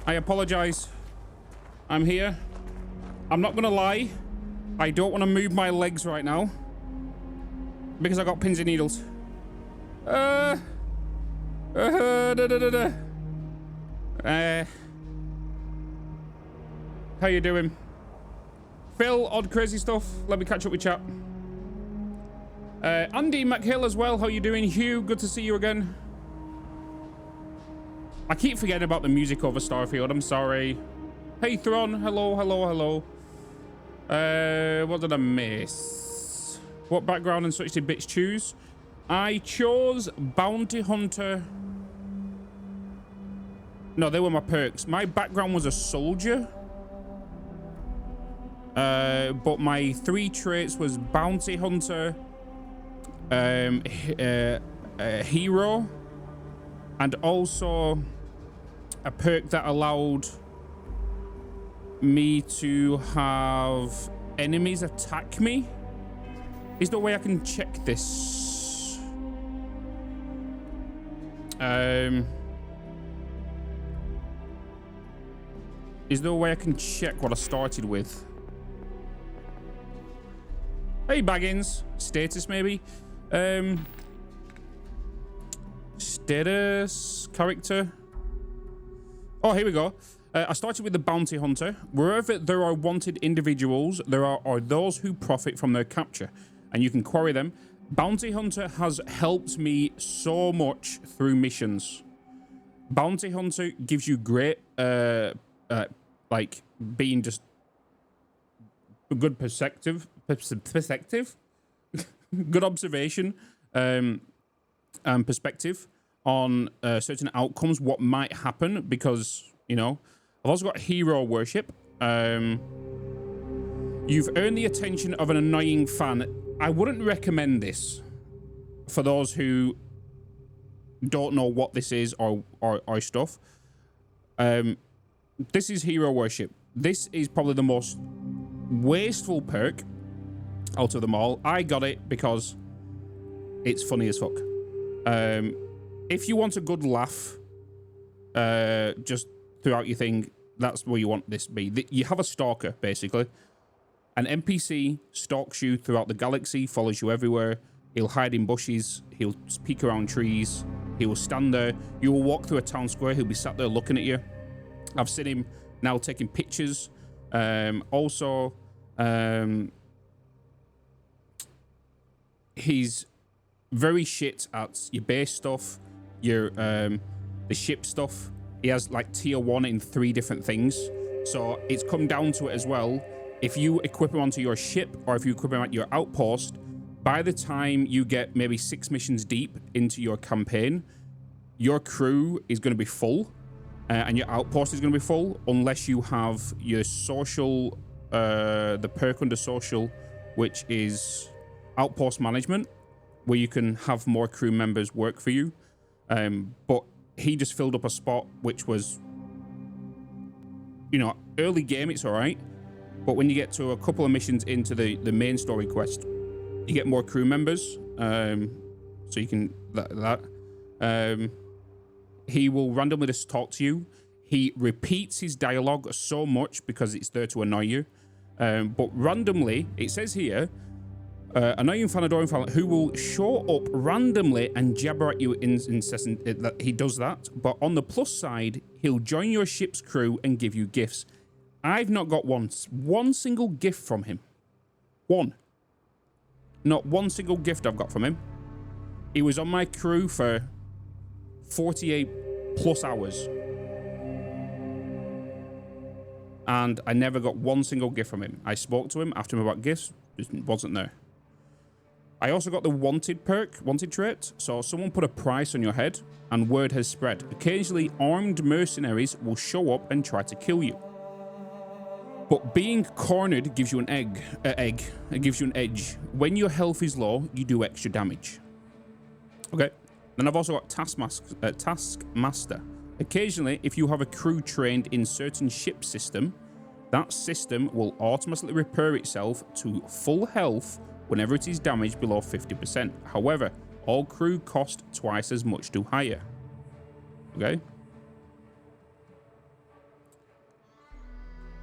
I apologize. I'm here. I'm not gonna lie. I don't want to move my legs right now because I got pins and needles. How you doing? Phil, odd crazy stuff. Let me catch up with chat. Andy McHill as well. How you doing? Hugh, good to see you again. I keep forgetting about the music over StarField. I'm sorry. Hey, Thron. Hello, hello, hello. What did I miss? What background and such did Bitz choose? I chose Bounty Hunter. No, they were my perks. My background was a soldier. But my 3 traits was Bounty Hunter, Hero, and also a perk that allowed me to have enemies attack me. Is there a way I can check this? Is there a way I can check what I started with? Hey, Baggins. Status, maybe? Status, character. Oh, here we go. I started with the Bounty Hunter. Wherever there are wanted individuals, there are those who profit from their capture, and you can quarry them. Bounty Hunter has helped me so much through missions. Bounty Hunter gives you great, like, being just a good perspective, good observation, and perspective on certain outcomes, what might happen, because, you know, I've also got hero worship. You've earned the attention of an annoying fan. I wouldn't recommend this for those who don't know what this is or stuff. This is hero worship. This is probably the most wasteful perk out of them all. I got it because it's funny as fuck. If you want a good laugh just throughout your thing, that's where you want this to be. You have a stalker, basically. An NPC stalks you throughout the galaxy, follows you everywhere. He'll hide in bushes, he'll peek around trees, he will stand there. You will walk through a town square, he'll be sat there looking at you. I've seen him now taking pictures. He's very shit at your base stuff, your the ship stuff. He has like tier 1 in 3 different things. So it's come down to it as well. If you equip him onto your ship, or if you equip him at your outpost, by the time you get maybe 6 missions deep into your campaign, your crew is going to be full, and your outpost is going to be full, unless you have your social, the perk under social, which is outpost management, where you can have more crew members work for you. But he just filled up a spot, which was, you know, early game, it's all right. But when you get to a couple of missions into the main story quest, you get more crew members. So you can, he will randomly just talk to you. He repeats his dialogue so much because it's there to annoy you. But randomly, it says here, annoying fan, adoring fan, who will show up randomly and jabber at you incessant. He does that. But on the plus side, he'll join your ship's crew and give you gifts. I've not got one single gift from him. One. Not one single gift I've got from him. He was on my crew for 48 plus hours. And I never got one single gift from him. I spoke to him, asked him about gifts, just wasn't there. I also got the wanted perk, wanted trait. So someone put a price on your head and word has spread. Occasionally armed mercenaries will show up and try to kill you. But being cornered gives you an it gives you an edge. When your health is low, you do extra damage. Okay. Then I've also got Taskmaster. Occasionally, if you have a crew trained in certain ship system, that system will automatically repair itself to full health whenever it is damaged below 50%. However, all crew cost twice as much to hire. Okay.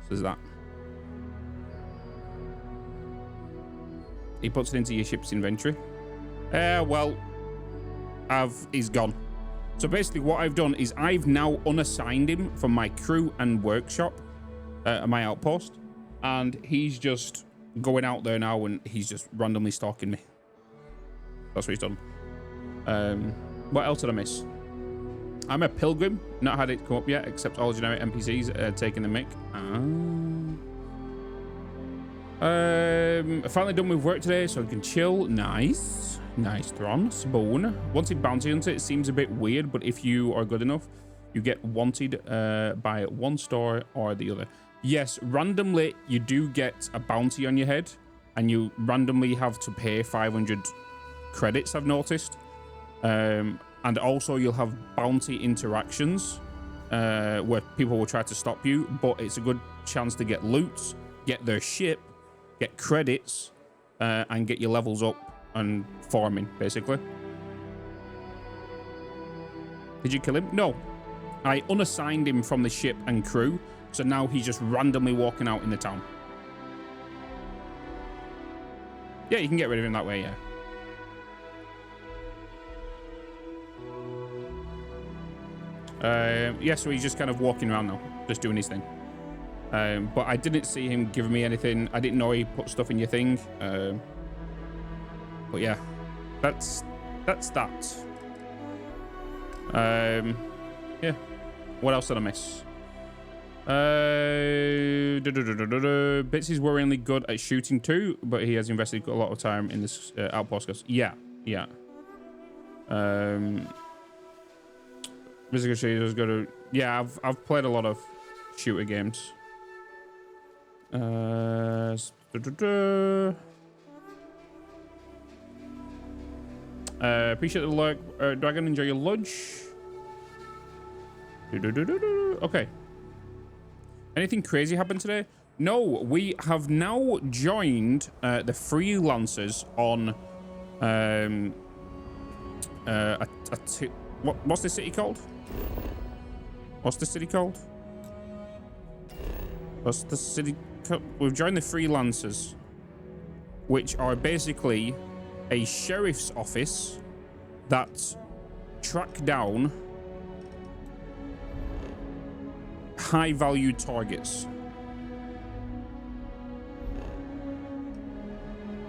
there's that. He puts it into your ship's inventory. Well, he's gone. So basically what I've done is I've now unassigned him from my crew and workshop, my outpost, and he's just going out there now and he's just randomly stalking me. That's what he's done. What else did I miss? I'm a pilgrim. Not had it come up yet, except all generic NPCs taking the mic. Finally done with work today, so I can chill. Nice. Nice, Thron. Spoon. Wanted bounty hunter. It seems a bit weird, but if you are good enough, you get wanted by one store or the other. Yes, randomly, you do get a bounty on your head, and you randomly have to pay 500 credits, I've noticed. And also, you'll have bounty interactions where people will try to stop you, but it's a good chance to get loot, get their ship, get credits, and get your levels up and farming, basically. Did you kill him? No. I unassigned him from the ship and crew, so now he's just randomly walking out in the town. Yeah, you can get rid of him that way, yeah. Yeah, so he's just kind of walking around now, just doing his thing. But I didn't see him giving me anything. I didn't know he put stuff in your thing. But yeah, that's that. Yeah. What else did I miss? Bitz is worryingly good at shooting too, but he has invested a lot of time in this outpost. Yeah. Yeah, I've played a lot of shooter games. Appreciate the lurk, Dragon. Enjoy your lunch. Okay. Anything crazy happened today? No, we have now joined the freelancers on what's the city called? What's the city called? What's the city? We've joined the freelancers, which are basically a sheriff's office that track down high-value targets.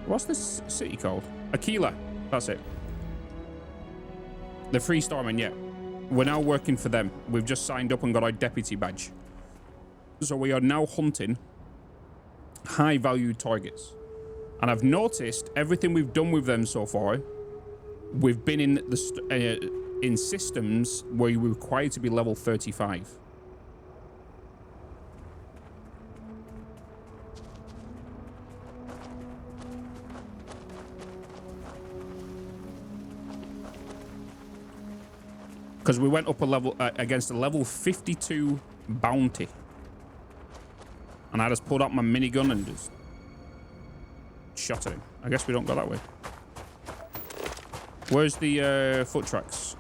What's this city called? Aquila. That's it. The Free Starmen, yeah. We're now working for them. We've just signed up and got our deputy badge. So we are now hunting high-value targets. And I've noticed everything we've done with them so far, we've been in the in systems where you were required to be level 35. Because we went up a level against a level 52 bounty. And I just pulled out my minigun and just shot at him. I guess we don't go that way. Where's the foot tracks?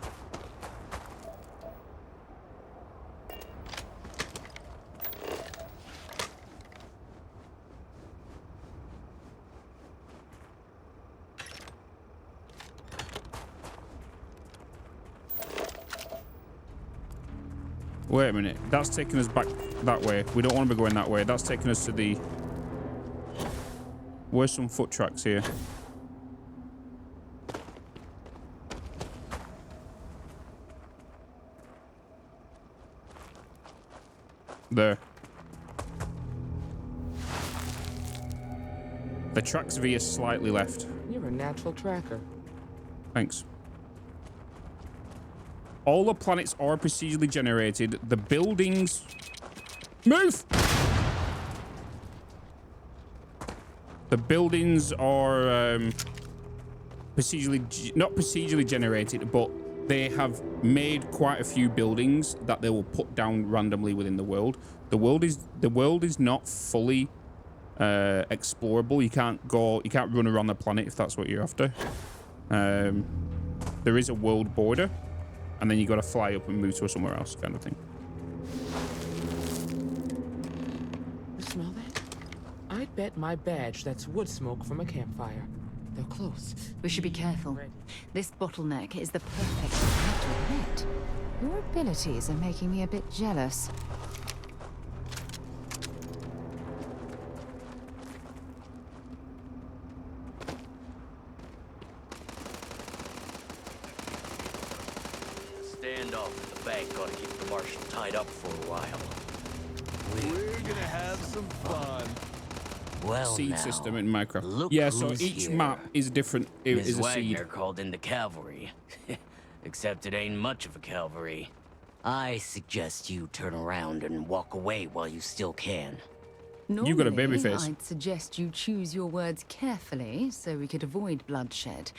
Wait a minute. That's taking us back that way. We don't want to be going that way. That's taking us to the... Where's some foot tracks here? There. The tracks veer slightly left. You're a natural tracker. Thanks. All the planets are procedurally generated. The buildings... Move! The buildings are not procedurally generated, but they have made quite a few buildings that they will put down randomly within the world. The world is not fully explorable. You can't run around the planet if that's what you're after. There is a world border, and then you got to fly up and move to somewhere else, kind of thing. bet my badge that's wood smoke from a campfire. They're close. We should be careful. This bottleneck is the perfect spot to admit. Your abilities are making me a bit jealous. Standoff at the bank ought to keep the marshal tied up for a while. We're gonna have some fun. Well, Seed now, system in Minecraft. look Yeah, so who's each here. map is different. It Ms. is a Wagner seed. called in the cavalry. Except it ain't much of a cavalry. I suggest you turn around and walk away while you still can. You got a baby Normally, face. I'd suggest you choose your words carefully so we could avoid bloodshed.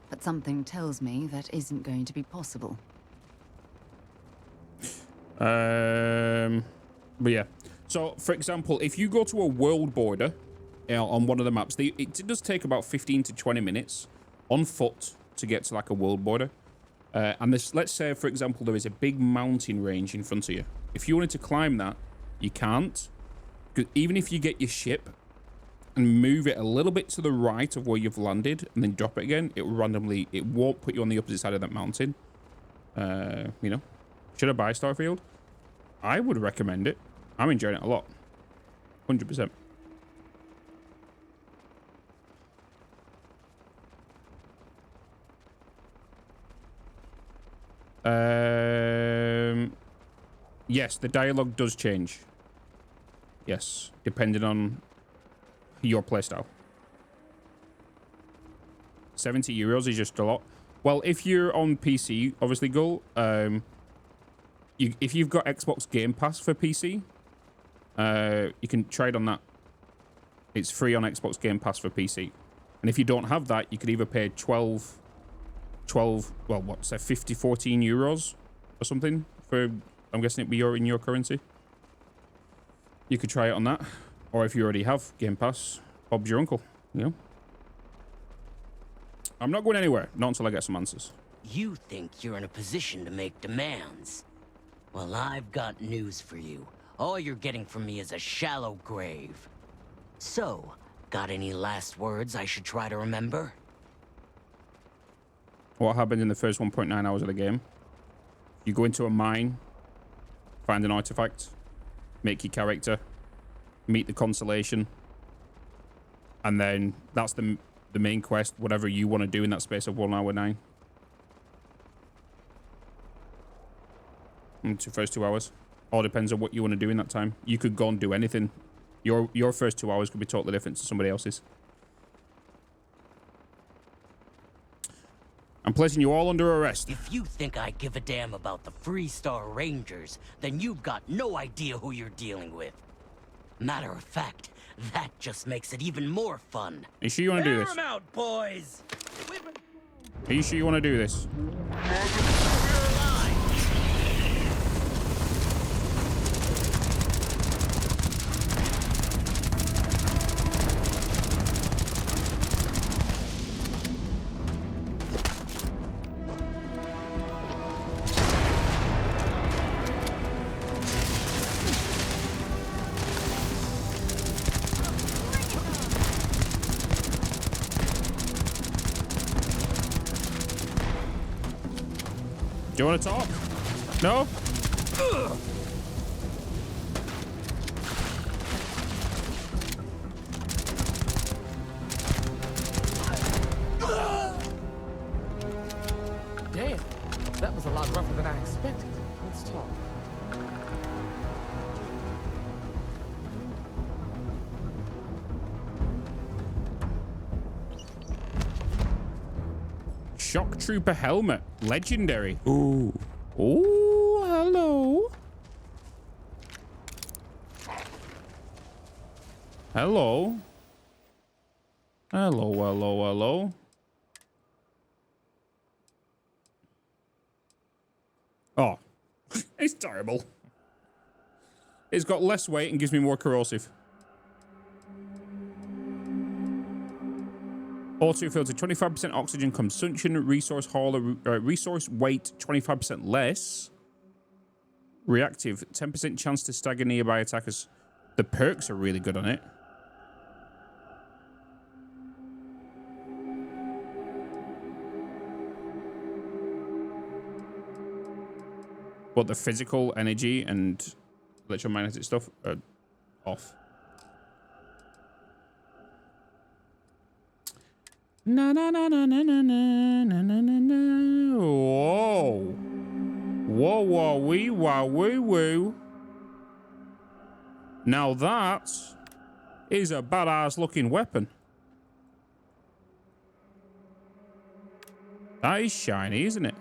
But something tells me that isn't going to be possible. But yeah. So, for example, if you go to a world border on one of the maps, it does take about 15 to 20 minutes on foot to get to like a world border. And this, let's say, for example, there is a big mountain range in front of you. If you wanted to climb that, you can't. Because even if you get your ship and move it a little bit to the right of where you've landed and then drop it again, it won't put you on the opposite side of that mountain. You know, should I buy StarField? I would recommend it. I'm enjoying it a lot. 100%. Yes, the dialogue does change. Yes, depending on your playstyle. 70 euros is just a lot. Well, if you're on PC, obviously, Gull, if you've got Xbox Game Pass for PC, you can try it on that. It's free on Xbox Game Pass for PC. And if you don't have that, you could either pay 12, well, what's that, 14 euros or something for, I'm guessing it'd be in your currency. You could try it on that. Or if you already have Game Pass, Bob's your uncle, you know? I'm not going anywhere, not until I get some answers. You think you're in a position to make demands. Well, I've got news for you. All you're getting from me is a shallow grave. So, got any last words I should try to remember? What happened in the first 1.9 hours of the game? You go into a mine, find an artifact, make your character, meet the constellation, and then that's the main quest, whatever you want to do in that space of 1 hour 9. Into the first 2 hours. All depends on what you want to do in that time. You could go and do anything. Your first 2 hours could be totally different to somebody else's. I'm placing you all under arrest. If you think I give a damn about the Freestar Rangers, then you've got no idea who you're dealing with. Matter of fact, that just makes it even more fun. Are you sure you want to do this? Air 'em out, boys! Are you sure you want to do this? Do you want to talk? No? Ugh. Damn, that was a lot rougher than I expected. Let's talk. Shock Trooper helmet. Legendary. Ooh. Ooh, hello. Hello. Hello, hello, hello. Oh. It's terrible. It's got less weight and gives me more corrosive. Auto filter, 25% oxygen consumption, resource hauler, resource weight, 25% less. Reactive, 10% chance to stagger nearby attackers. The perks are really good on it. but the physical energy and electromagnetic stuff are off. Na na na na na na na na na na. Whoa. Whoa, whoa, wee, wow, woo, woo. Now that is a badass looking weapon. That is shiny, isn't it?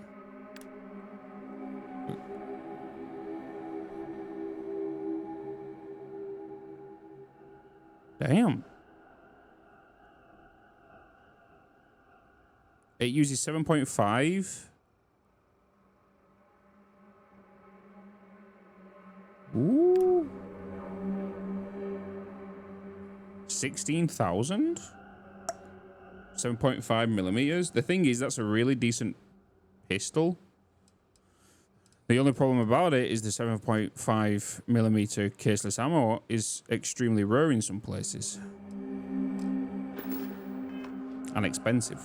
Damn. It uses 7.5. Ooh. 16,000? 7.5 millimeters. The thing is, that's a really decent pistol. The only problem about it is the 7.5 millimeter caseless ammo is extremely rare in some places. And expensive.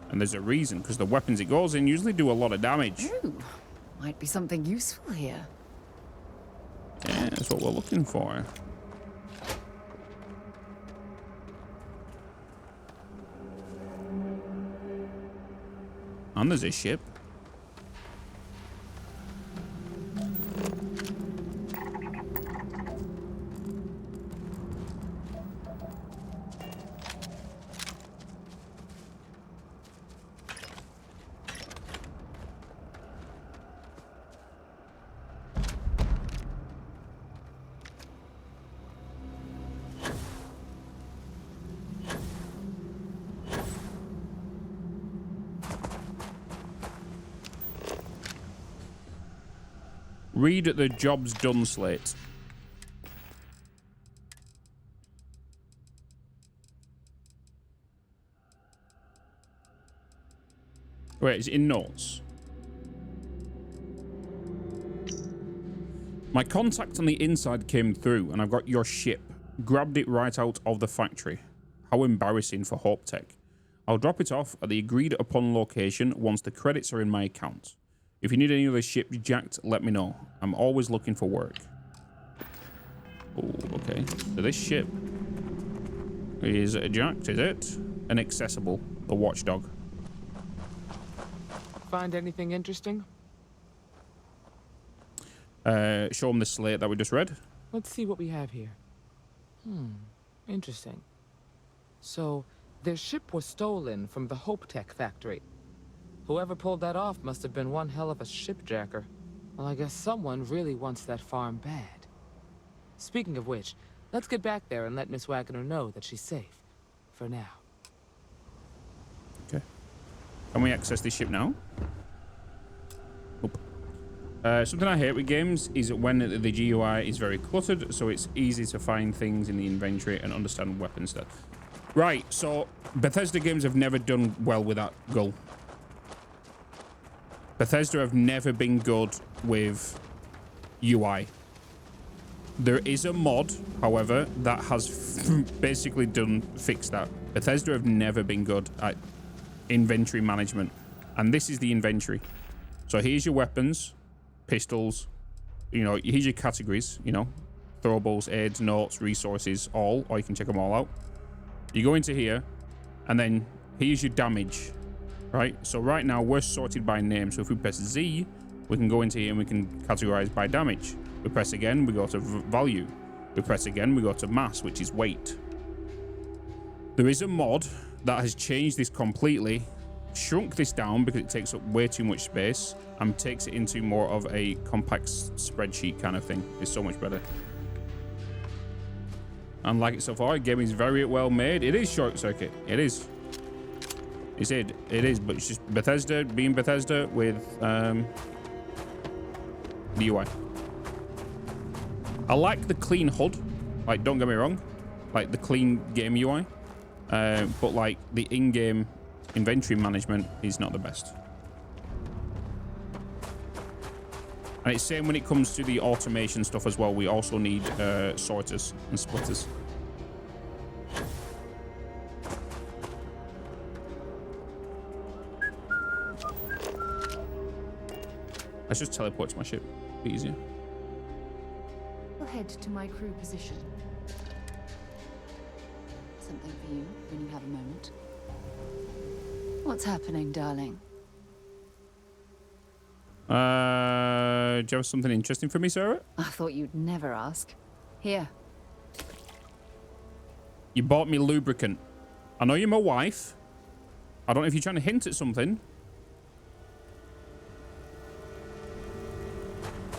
And there's a reason, because the weapons it goes in usually do a lot of damage. Ooh, might be something useful here. Yeah, that's what we're looking for. And there's a ship. Read the jobs done slate. Wait, it's in notes. My contact on the inside came through and I've got your ship. Grabbed it right out of the factory. How embarrassing for Hope Tech. I'll drop it off at the agreed upon location once the credits are in my account. If you need any other ship jacked, let me know. I'm always looking for work. Oh, okay. So this ship is jacked, is it? Inaccessible. The Watchdog. Find anything interesting? Show them the slate that we just read. Let's see what we have here. Interesting. So, their ship was stolen from the Hope Tech factory. Whoever pulled that off must have been one hell of a shipjacker. Well, I guess someone really wants that farm bad. Speaking of which, let's get back there and let Miss Wagner know that she's safe. For now. Okay. Can we access this ship now? Nope. Something I hate with games is when the GUI is very cluttered, so it's easy to find things in the inventory and understand weapon stuff. Right, so Bethesda games have never done well with that goal. Bethesda have never been good with UI. There is a mod, however, that has basically fixed that. Bethesda have never been good at inventory management. And this is the inventory. So here's your weapons, pistols, you know, here's your categories, you know, throwables, aids, notes, resources, all, or you can check them all out. You go into here, and then here's your damage. Right, so right now we're sorted by name. So if we press Z, we can go into here and we can categorize by damage. We press again, we go to value. We press again, we go to mass, which is weight. There is a mod that has changed this completely, shrunk this down because it takes up way too much space, and takes it into more of a compact spreadsheet kind of thing. It's so much better. And like it so far, the game is very well made. It is short circuit. It is. It is, but it's just Bethesda being Bethesda with the UI. I like the clean HUD, like, don't get me wrong, like the clean game UI, but like the in-game inventory management is not the best. And it's same when it comes to the automation stuff as well. We also need sorters and splitters. Let's just teleport to my ship. Be easier. We'll head to my crew position. Something for you when you have a moment. What's happening, darling? Do you have something interesting for me, Sarah? I thought you'd never ask. Here. You bought me lubricant. I know you're my wife. I don't know if you're trying to hint at something.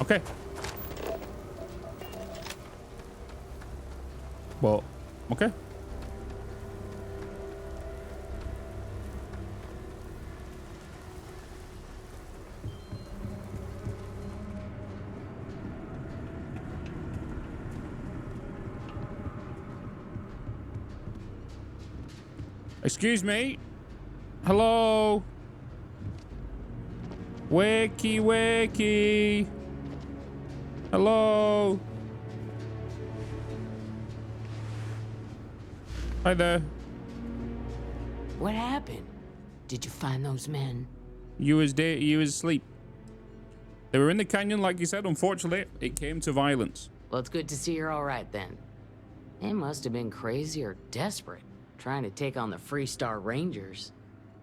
Okay. Well, okay. Excuse me. Hello. Wakey, wakey. Hello. Hi there. What happened? Did you find those men? You was asleep. They were in the canyon, like you said. Unfortunately, it came to violence. Well, it's good to see you're all right then. They must have been crazy or desperate, trying to take on the Freestar Rangers.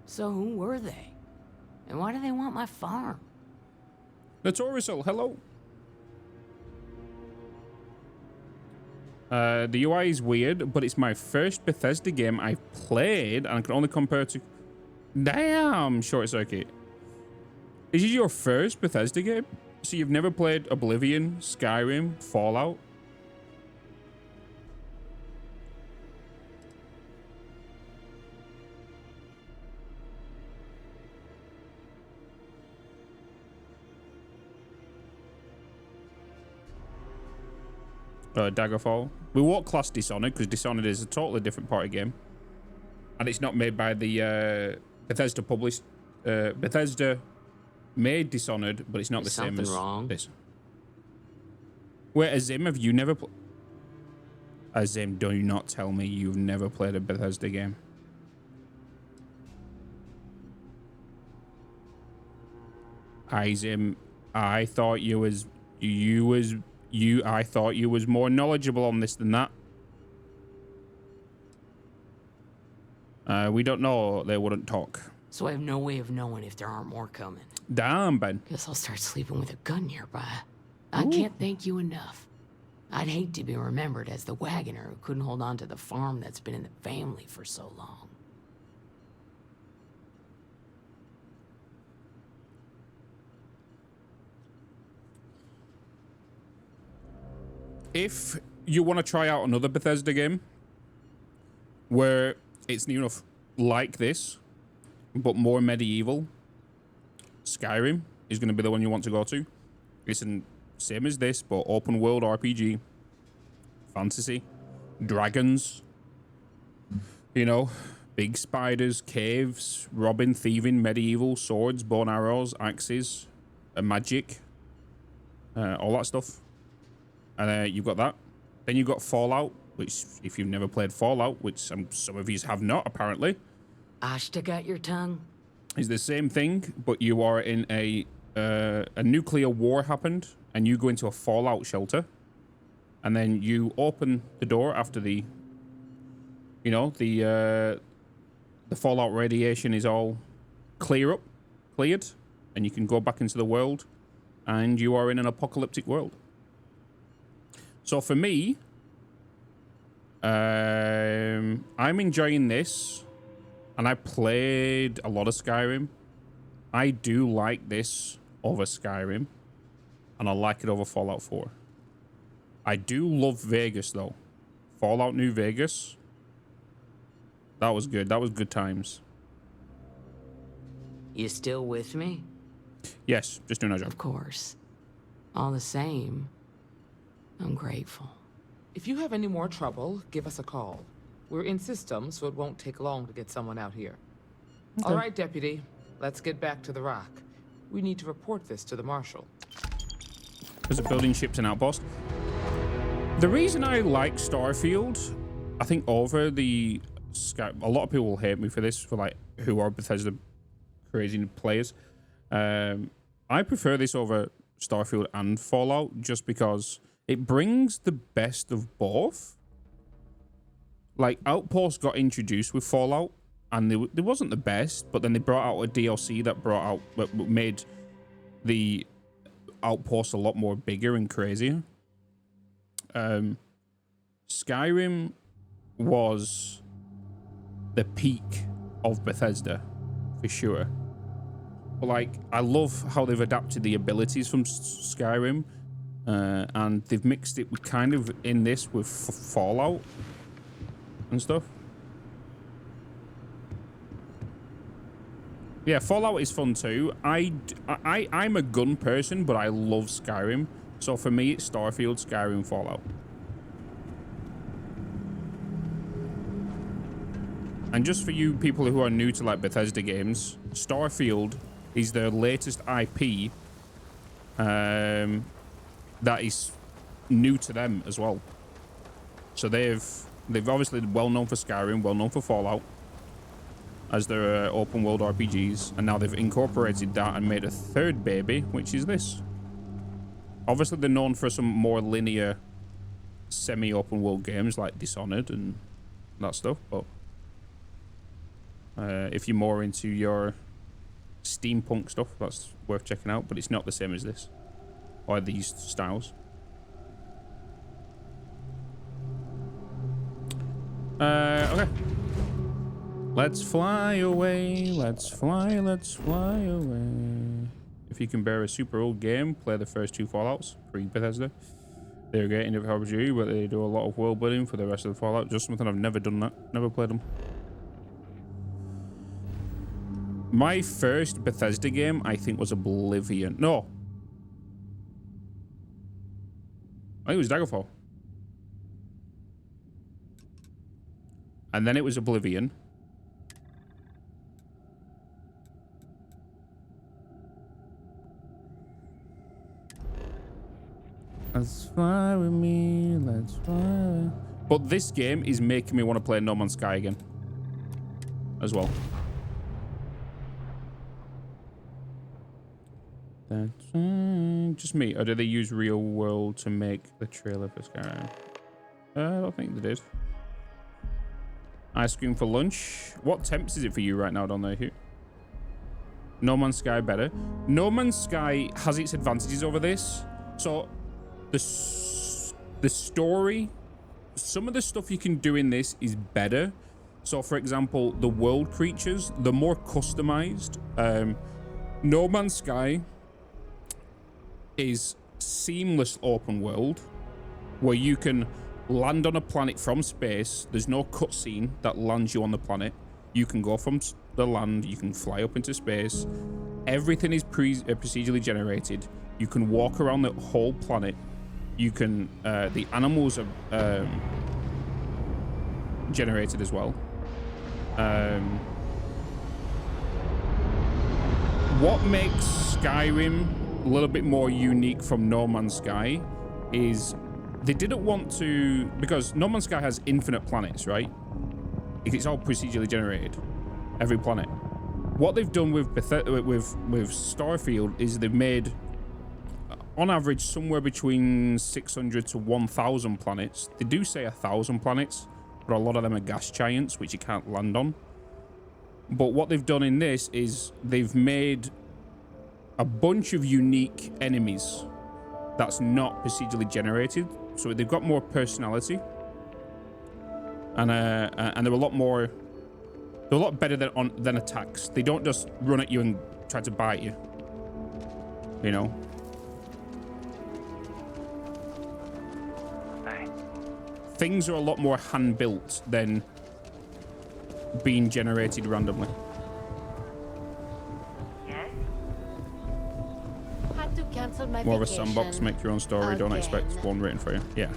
So who were they? And why do they want my farm? Notoricel, hello. The UI is weird, but it's my first Bethesda game I've played, and I can only compare to... Damn, Short Circuit. Is it your first Bethesda game? So you've never played Oblivion, Skyrim, Fallout? Daggerfall. We won't class Dishonored because Dishonored is a totally different party game, and it's not made by the Bethesda published. Bethesda made Dishonored, but it's not the same as wrong? this. Wait, Azim, have you never? Azim, do not tell me you've never played a Bethesda game. Azim, I thought I thought you was more knowledgeable on this than that. We don't know. They wouldn't talk. So I have no way of knowing if there aren't more coming. Damn, Ben. Guess I'll start sleeping with a gun nearby. I can't thank you enough. I'd hate to be remembered as the wagoner who couldn't hold on to the farm that's been in the family for so long. If you want to try out another Bethesda game where it's near enough like this, but more medieval, Skyrim is going to be the one you want to go to. It's the same as this, but open world RPG, fantasy, dragons, you know, big spiders, caves, robbing, thieving, medieval, swords, bow and arrows, axes, magic, all that stuff. And you've got that. Then you've got Fallout, which, if you've never played Fallout, which some of you have not, apparently, I stick out your tongue. is the same thing, but you are in a nuclear war happened, and you go into a Fallout shelter, and then you open the door after the Fallout radiation is all cleared, and you can go back into the world, and you are in an apocalyptic world. So for me, I'm enjoying this, and I played a lot of Skyrim. I do like this over Skyrim, and I like it over Fallout 4. I do love Vegas, though. Fallout New Vegas, that was good. That was good times. You still with me? Yes, just doing our job. Of course. All the same, I'm grateful. If you have any more trouble, give us a call. We're in system, so it won't take long to get someone out here. Okay. All right, Deputy. Let's get back to the rock. We need to report this to the Marshal. There's a building ships and outpost. The reason I like StarField, I think over the Sky, a lot of people will hate me for this, for like who are Bethesda crazy players. I I prefer this over StarField and Fallout just because it brings the best of both. Like, Outpost got introduced with Fallout, and they wasn't the best, but then they brought out a DLC that made the Outpost a lot more bigger and crazier. Skyrim was the peak of Bethesda, for sure. But, like, I love how they've adapted the abilities from Skyrim, and they've mixed it with kind of in this with Fallout and stuff. Yeah, Fallout is fun too. I'm a gun person, but I love Skyrim. So for me, it's StarField, Skyrim, Fallout. And just for you people who are new to like Bethesda games, StarField is their latest IP that is new to them as well. So they've obviously well known for Skyrim, well known for Fallout as their open world RPGs, and now they've incorporated that and made a third baby, which is this. Obviously they're known for some more linear semi-open world games like Dishonored and that stuff, but if you're more into your steampunk stuff, that's worth checking out, but it's not the same as this or these styles. Okay. Let's fly away. Let's fly away. If you can bear a super old game, play the first 2 Fallouts, pre-Bethesda. They're great in different RPG, but they do a lot of world building for the rest of the Fallout. Just something I've never done that. Never played them. My first Bethesda game, I think, was Oblivion. No. I think it was Daggerfall. And then it was Oblivion. Let's fly with me, let's fly. But this game is making me want to play No Man's Sky again. As well. That's just me. Or did they use real world to make the trailer for Skyrim? I don't think they did. Ice cream for lunch. What temps is it for you right now down there, Hugh? No Man's Sky better. No Man's Sky has its advantages over this. So the story, some of the stuff you can do in this is better. So for example, the world creatures, they're more customized. No Man's Sky is seamless open world where you can land on a planet from space. There's no cutscene that lands you on the planet. You can go from the land, you can fly up into space. Everything is procedurally generated. You can walk around the whole planet. You can, the animals are generated as well. What makes Skyrim a little bit more unique from No Man's Sky is they didn't want to, because No Man's Sky has infinite planets, right? It's all procedurally generated, every planet. What they've done with StarField is they've made, on average, somewhere between 600 to 1,000 planets. They do say 1,000 planets, but a lot of them are gas giants, which you can't land on. But what they've done in this is they've made a bunch of unique enemies that's not procedurally generated. So they've got more personality. And they're a lot more... They're a lot better than attacks. They don't just run at you and try to bite you. You know? Things are a lot more hand-built than being generated randomly. Yes? Had to cancel my More of a vacation. sandbox, make your own story, don't Again. expect one written for you. Yeah.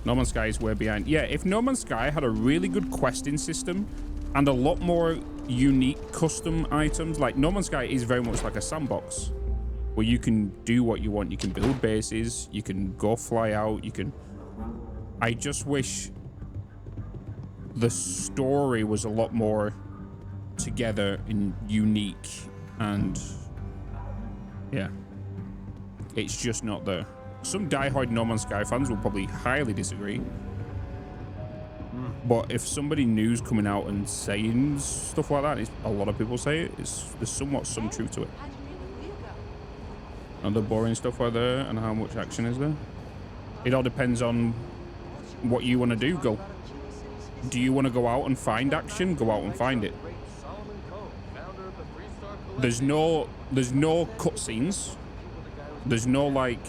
No Man's Sky is way behind. Yeah, if No Man's Sky had a really good questing system and a lot more unique custom items, like No Man's Sky is very much like a sandbox where you can do what you want. You can build bases, you can go fly out, you can... I just wish the story was a lot more together and unique, and yeah, it's just not there. Some diehard No Man's Sky fans will probably highly disagree, but if somebody new's coming out and saying stuff like that, a lot of people say it, there's somewhat some truth to it. And the boring stuff right there, and how much action is there? It all depends on what you want to do. Go. Do you want to go out and find action? Go out and find it. There's no cutscenes. There's no like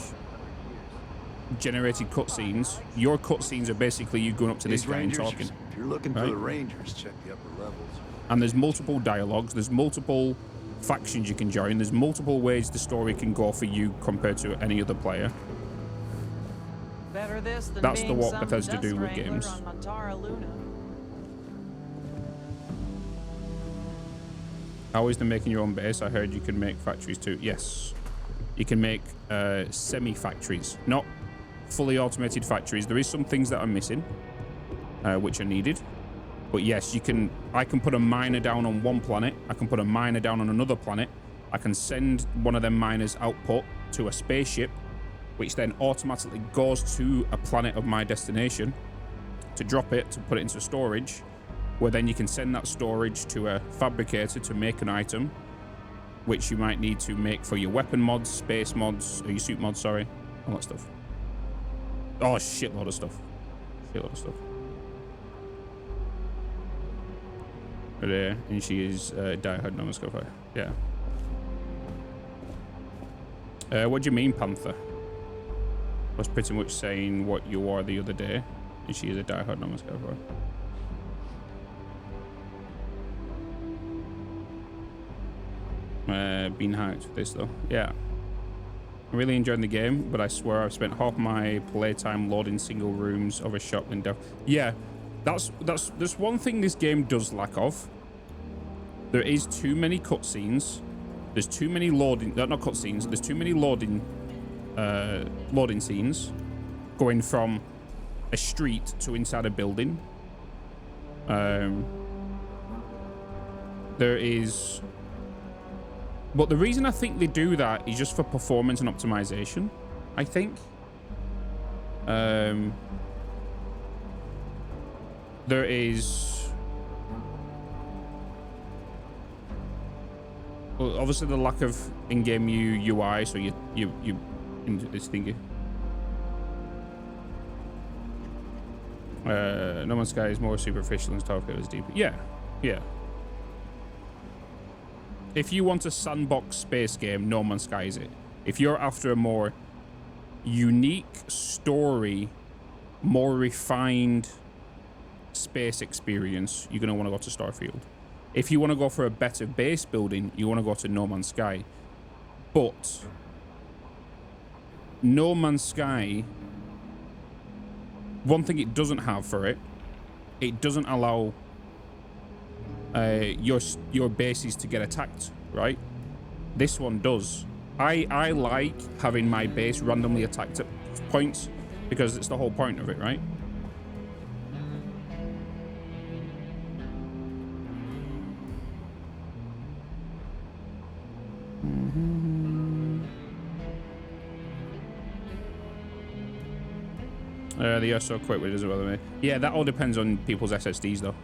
generated cutscenes. Your cutscenes are basically you going up to this guy and talking. If you're looking for the Rangers, check the upper levels. And there's multiple dialogues. There's multiple factions you can join. There's multiple ways the story can go for you compared to any other player. Better this than That's being what some Bethesda dust do with wrangler games. on Montara Luna. How is the making your own base? I heard you can make factories too. Yes, you can make semi-factories, not fully automated factories. There is some things that are missing, which are needed. But yes, you can. I can put a miner down on one planet. I can put a miner down on another planet. I can send one of them miners output to a spaceship, which then automatically goes to a planet of my destination to drop it, to put it into storage, where then you can send that storage to a fabricator to make an item, which you might need to make for your weapon mods, space mods, or your suit mods, sorry, all that stuff. Oh, shitload of stuff. Shitload of stuff. There, and she is diehard No Man's Sky. Yeah. What do you mean, Panther? I was pretty much saying what you were the other day, and she is a diehard No Man's Sky. Been hyped with this though. Yeah. I'm really enjoying the game, but I swear I've spent half my playtime loading single rooms of a shop in depth. Yeah. There's one thing this game does lack of. There is too many cutscenes. There's too many loading, not cutscenes. There's too many loading scenes, going from a street to inside a building. There is, but the reason I think they do that is just for performance and optimization. I think. There is, well, obviously the lack of in-game UI, so you into this thingy. No Man's Sky is more superficial and StarField is deeper. Yeah, yeah. If you want a sandbox space game, No Man's Sky is it. If you're after a more unique story, more refined space experience, you're going to want to go to StarField. If you want to go for a better base building, you want to go to No Man's Sky. But No Man's Sky, one thing it doesn't have for it, it doesn't allow your bases to get attacked, right? This one does. I like having my base randomly attacked at points because it's the whole point of it, right? They are so quick with it as well, mate. Yeah, that all depends on people's SSDs though,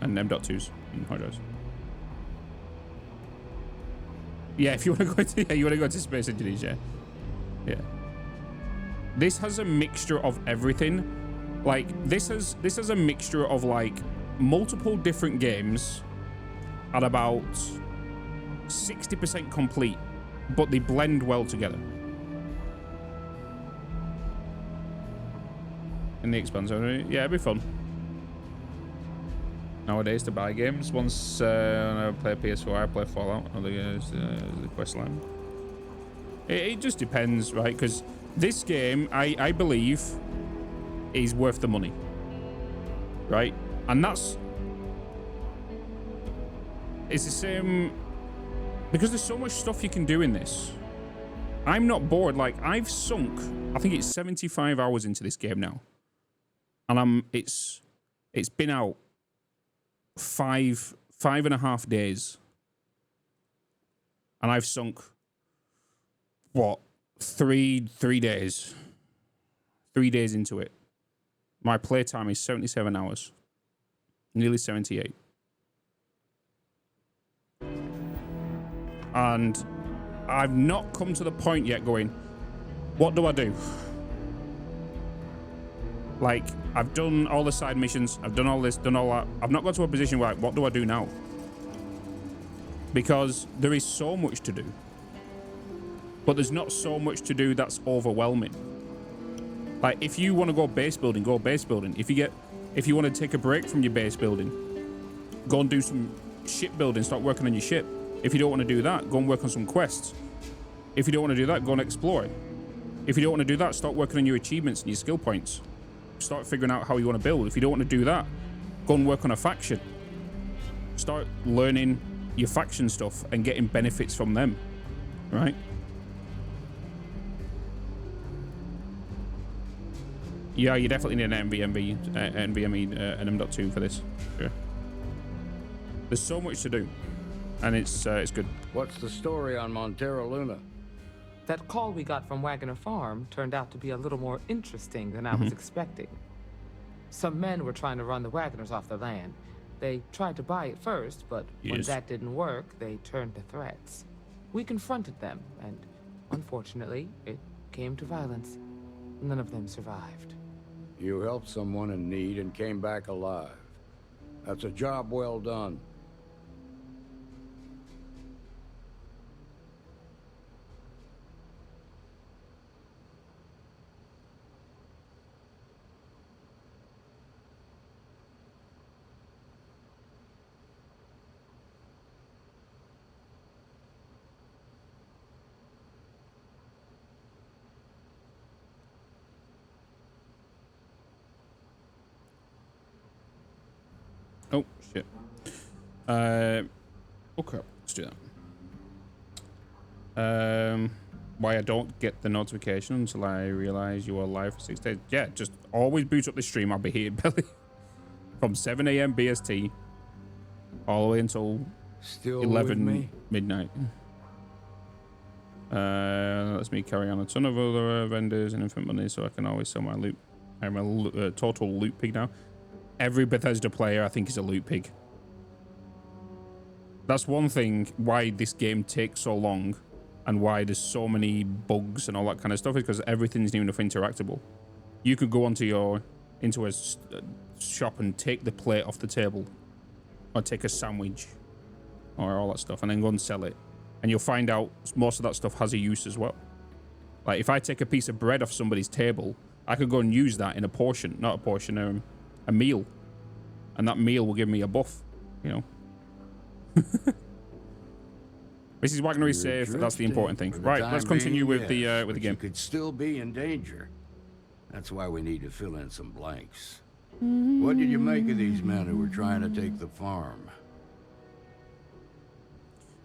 and M.2s and hard drives. Yeah, if you want to go to, yeah, you want to go to Space Engineers, yeah. Yeah. This has a mixture of everything. Like this has a mixture of like multiple different games at about 60% complete, but they blend well together. In the expansion, yeah, it'd be fun. Nowadays to buy games, once I play PS4, I play Fallout. Other games, the quest line. It just depends, right? Because this game, I believe, is worth the money, right? And it's the same because there's so much stuff you can do in this. I'm not bored. Like I've sunk, I think it's 75 hours into this game now. And it's been out 5 5.5 days. And I've sunk, what, 3 days. 3 days into it. My playtime is 77 hours. Nearly 78. And I've not come to the point yet going, what do I do? Like, I've done all the side missions. I've done all this, done all that. I've not got to a position where, like, what do I do now? Because there is so much to do. But there's not so much to do that's overwhelming. Like, if you want to go base building, go base building. If you want to take a break from your base building, go and do some ship building, start working on your ship. If you don't want to do that, go and work on some quests. If you don't want to do that, go and explore. If you don't want to do that, start working on your achievements and your skill points. Start figuring out how you want to build. If you don't want to do that, go and work on a faction. Start learning your faction stuff and getting benefits from them, right? Yeah, you definitely need an NVMe and M.2 for this. Sure. There's so much to do, and it's good. What's the story on Montero Luna? That call we got from Wagoner Farm turned out to be a little more interesting than I was expecting. Some men were trying to run the Wagoners off the land. They tried to buy it first, but when that didn't work, they turned to threats. We confronted them, and unfortunately, it came to violence. None of them survived. You helped someone in need and came back alive. That's a job well done. Oh, shit. Okay, let's do that. Why I don't get the notification until I realize you are live for 6 days. Yeah, just always boot up the stream. I'll be here, Belly. From 7 a.m. BST all the way until Still 11 midnight. Lets me carry on a ton of other vendors and infinite money so I can always sell my loot. I'm a total loot pig now. Every Bethesda player, I think, is a loot pig. That's one thing why this game takes so long and why there's so many bugs and all that kind of stuff is because everything's new enough interactable. You could go into a shop and take the plate off the table or take a sandwich or all that stuff and then go and sell it. And you'll find out most of that stuff has a use as well. Like, if I take a piece of bread off somebody's table, I could go and use that in a portion, not a portion, a meal, and that meal will give me a buff, you know. This is Wagner is safe. That's the important thing. Right, let's continue with the game. You could still be in danger. That's why we need to fill in some blanks. What did you make of these men who were trying to take the farm?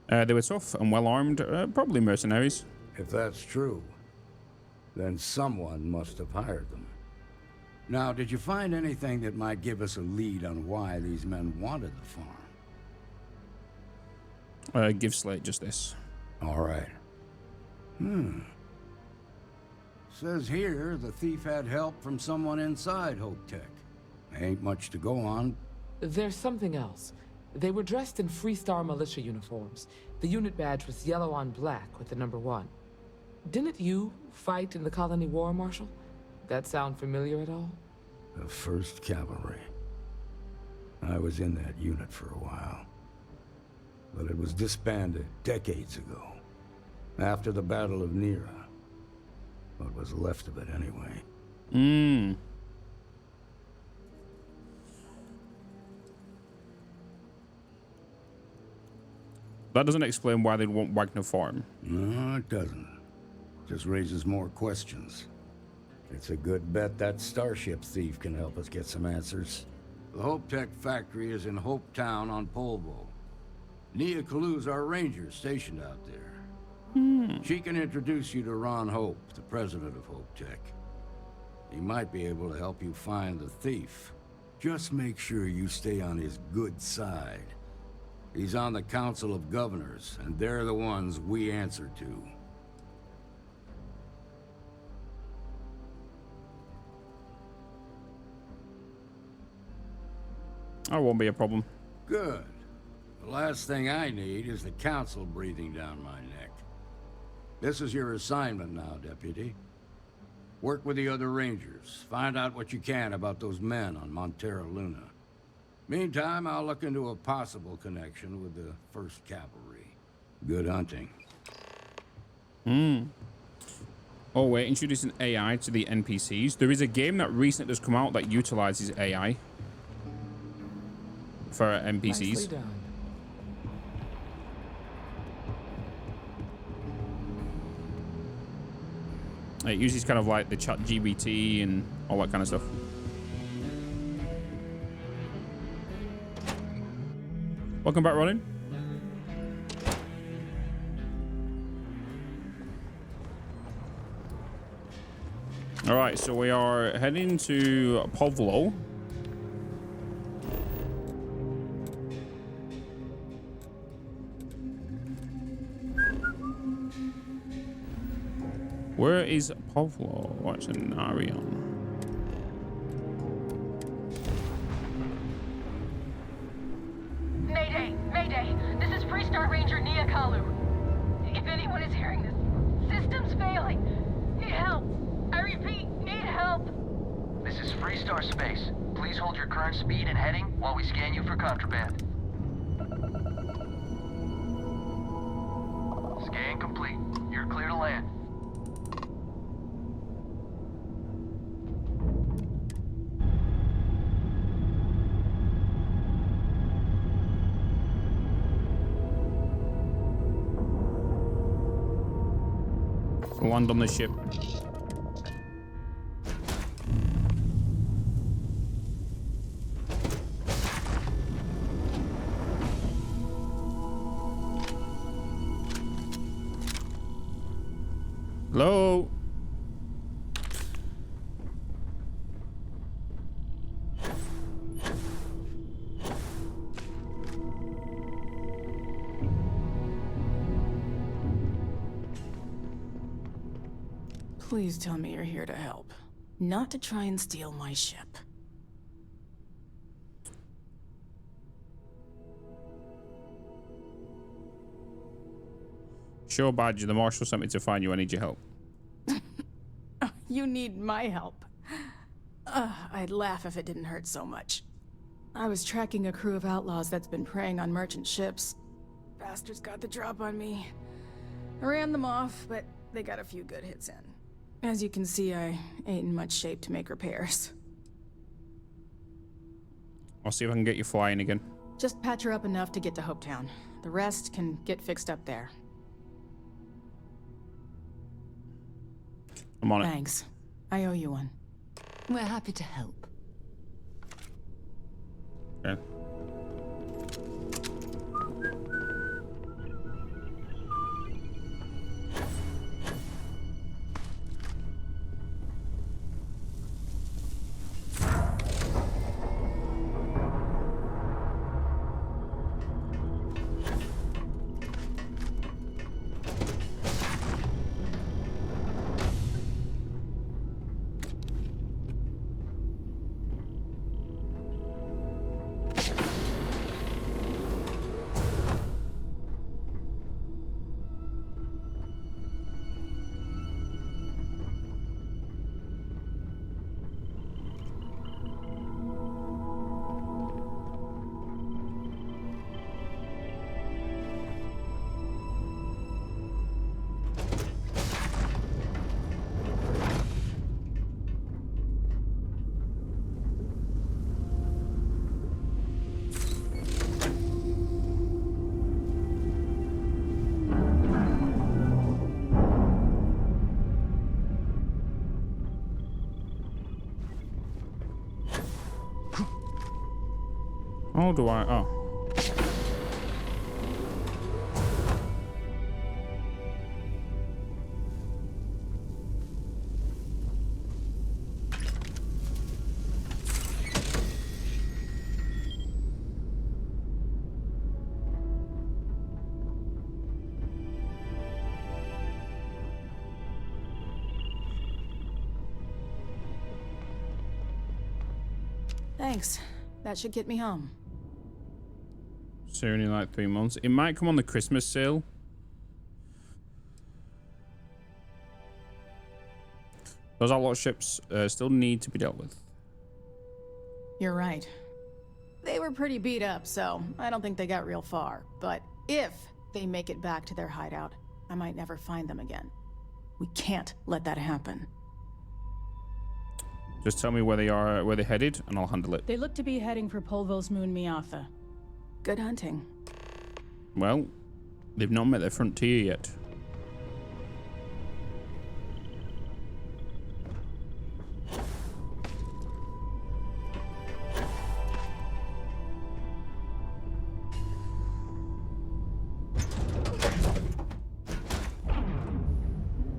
They were tough and well armed, probably mercenaries. If that's true, then someone must have hired them. Now, did you find anything that might give us a lead on why these men wanted the farm? Give Slate just this. All right. Says here the thief had help from someone inside Hope Tech. Ain't much to go on. There's something else. They were dressed in Freestar militia uniforms. The unit badge was yellow on black with the number 1. Didn't you fight in the Colony War, Marshal? That sound familiar at all? The 1st Cavalry. I was in that unit for a while. But it was disbanded decades ago. After the Battle of Nera. What was left of it anyway. That doesn't explain why they'd want Wagner Farm. No, it doesn't. Just raises more questions. It's a good bet that starship thief can help us get some answers. The Hope Tech factory is in Hope Town on Polvo. Nia Kalu's our ranger stationed out there. She can introduce you to Ron Hope, the president of Hope Tech. He might be able to help you find the thief. Just make sure you stay on his good side. He's on the Council of Governors, and they're the ones we answer to. That won't be a problem. Good. The last thing I need is the Council breathing down my neck. This is your assignment now, Deputy. Work with the other Rangers. Find out what you can about those men on Montera Luna. Meantime, I'll look into a possible connection with the 1st Cavalry. Good hunting. Oh, we're introducing AI to the NPCs. There is a game that recently has come out that utilizes AI for NPCs. Nicely done. It uses kind of like the chat GBT and all that kind of stuff. Welcome back, Ronin. All right, so we are heading to Povlo. Where is Povlo? What's an Arion? Mayday! Mayday! This is Freestar Ranger Nia Kalu. If anyone is hearing this, system's failing. Need help. I repeat, need help. This is Freestar Space. Please hold your current speed and heading while we scan you for contraband. Scan complete. You're clear to land. Land on the ship. Hello. Please tell me you're here to help, not to try and steal my ship. Sure, Badger. The Marshal sent me to find you. I need your help. You need my help. I'd laugh if it didn't hurt so much. I was tracking a crew of outlaws that's been preying on merchant ships. Bastards got the drop on me. I ran them off, but they got a few good hits in. As you can see, I ain't in much shape to make repairs. I'll see if I can get you flying again. Just patch her up enough to get to Hopetown. The rest can get fixed up there. I'm on it. Thanks. I owe you one. We're happy to help. Okay. How do I? Oh. Thanks. That should get me home. So only like 3 months. It might come on the Christmas sale. Those outlaw ships still need to be dealt with. You're right. They were pretty beat up, so I don't think they got real far. But if they make it back to their hideout, I might never find them again. We can't let that happen. Just tell me where they are, where they're headed, and I'll handle it. They look to be heading for Polvo's moon Miatha. Good hunting. Well, they've not met their frontier yet.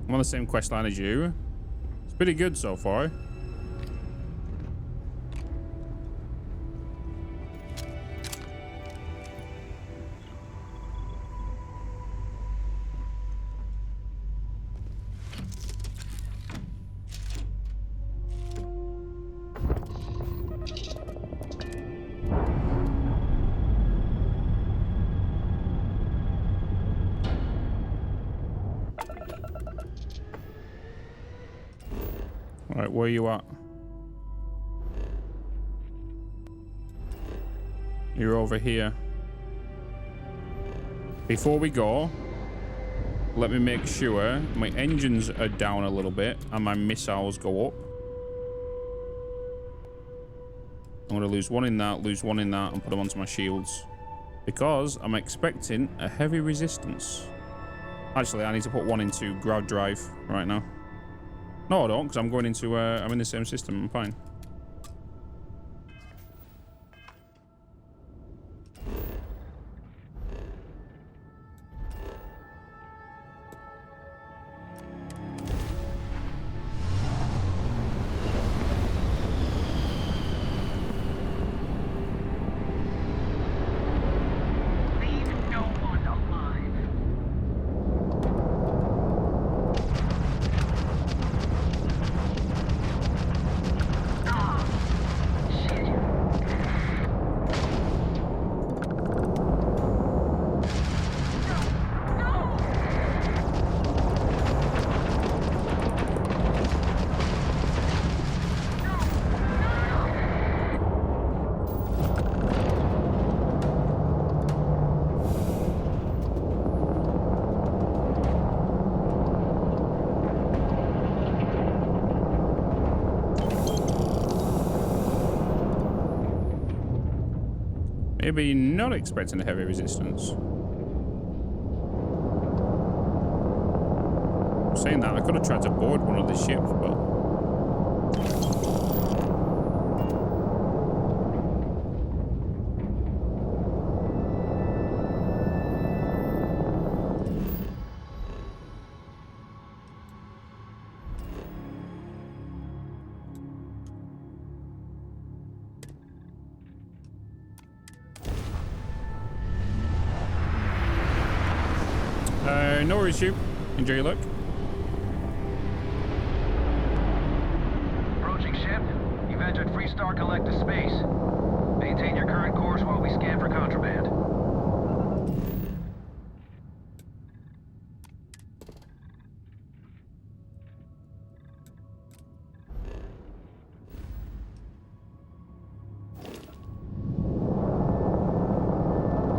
I'm on the same quest line as you. It's pretty good so far. Alright, where are you at? You're over here. Before we go, let me make sure my engines are down a little bit and my missiles go up. I'm going to lose one in that, lose one in that, and put them onto my shields. Because I'm expecting a heavy resistance. Actually, I need to put one into ground drive right now. No, I don't, because I'm going into, I'm in the same system. I'm fine. Maybe not expecting a heavy resistance. Saying that, I could have tried to board one of the ships, but... no worries, you. Enjoy your luck. Approaching ship. You've entered Freestar Collective space. Maintain your current course while we scan for contraband.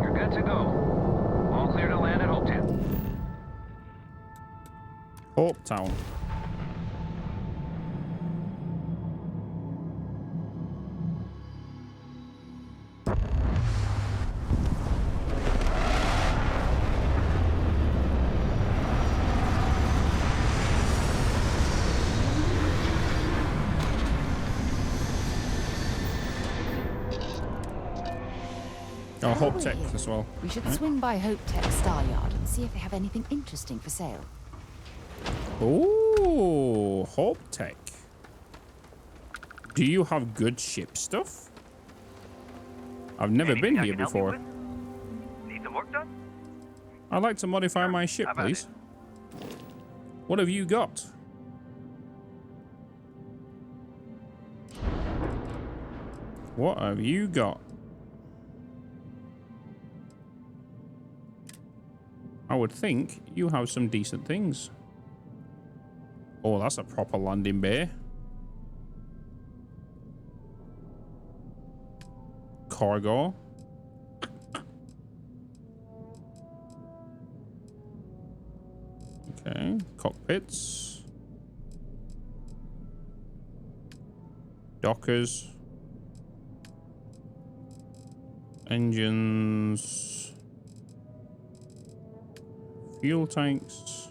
You're good to go. All clear to land at Hope Town. Hope Town. Oh, Hope Tech as well. We should swing by Hope Tech Star Yard and see if they have anything interesting for sale. Oh, Hope Tech. Do you have good ship stuff? I've never been here before. Need some work done? I'd like to modify my ship, please. What have you got? What have you got? I would think you have some decent things. Oh, that's a proper landing bay. Cargo. Okay, cockpits. Dockers. Engines. Fuel tanks.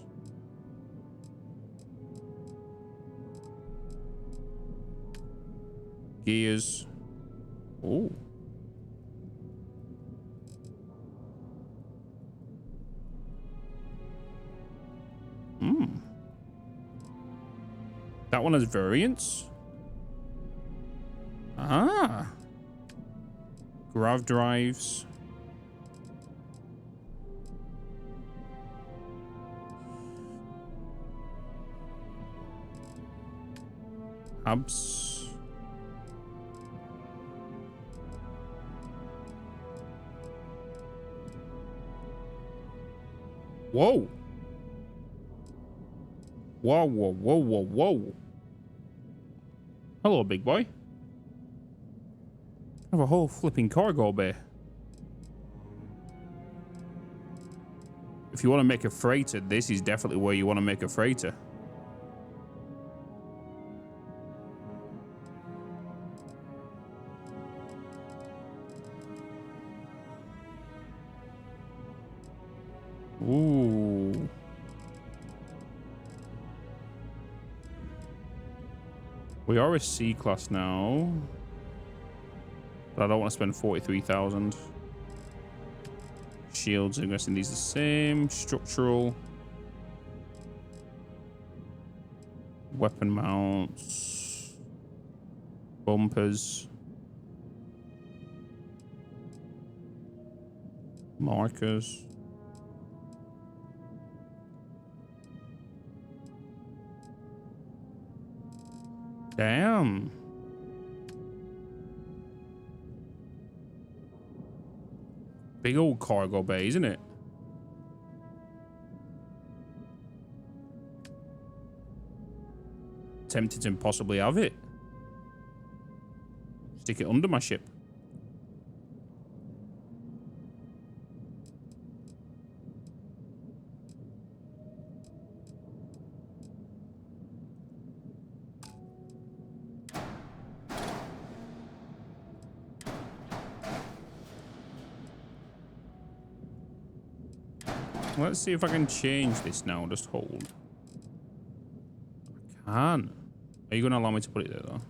Gears. Oh. That one has variants. Ah. Grav drives. Hubs. Whoa. Whoa, whoa, whoa, whoa, whoa. Hello, big boy. I have a whole flipping cargo bay. If you want to make a freighter, this is definitely where you want to make a freighter. Ooh. We are a C class now, but I don't want to spend 43,000. Shields, I'm guessing these are the same. Structural. Weapon mounts. Bumpers. Markers. Damn. Big old cargo bay, isn't it? Tempted to possibly have it. Stick it under my ship. Let's see if I can change this now. Just hold. I can. Are you going to allow me to put it there, though?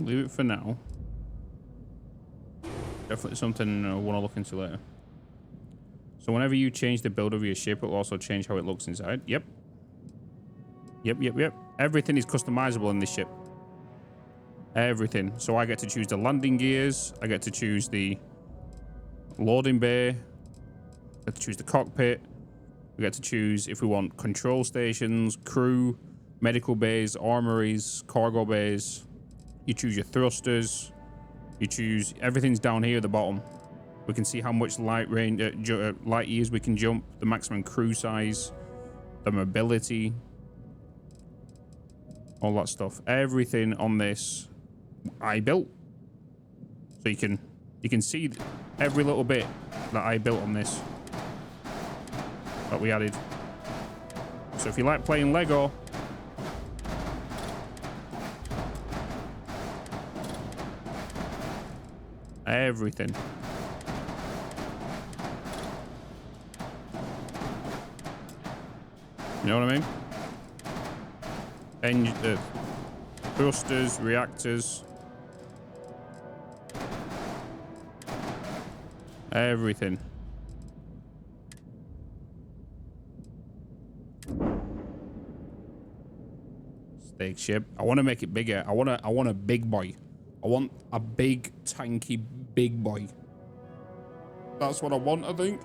Leave it for now. Definitely something I want to look into later. So whenever you change the build of your ship, it will also change how it looks inside. Yep. Yep. Everything is customizable in this ship. Everything. So I get to choose the landing gears. I get to choose the loading bay. I get to choose the cockpit. We get to choose if we want control stations, crew, medical bays, armories, cargo bays. You choose your thrusters. You choose everything's down here at the bottom. We can see how much light years we can jump, the maximum crew size, the mobility, all that stuff. Everything on this I built. So you can see every little bit that I built on this that we added. So if you like playing Lego, You know what I mean? Thrusters, reactors. Everything. Steak ship. I want to make it bigger. I want a big boy. I want a big, tanky, big boy. That's what I want, I think.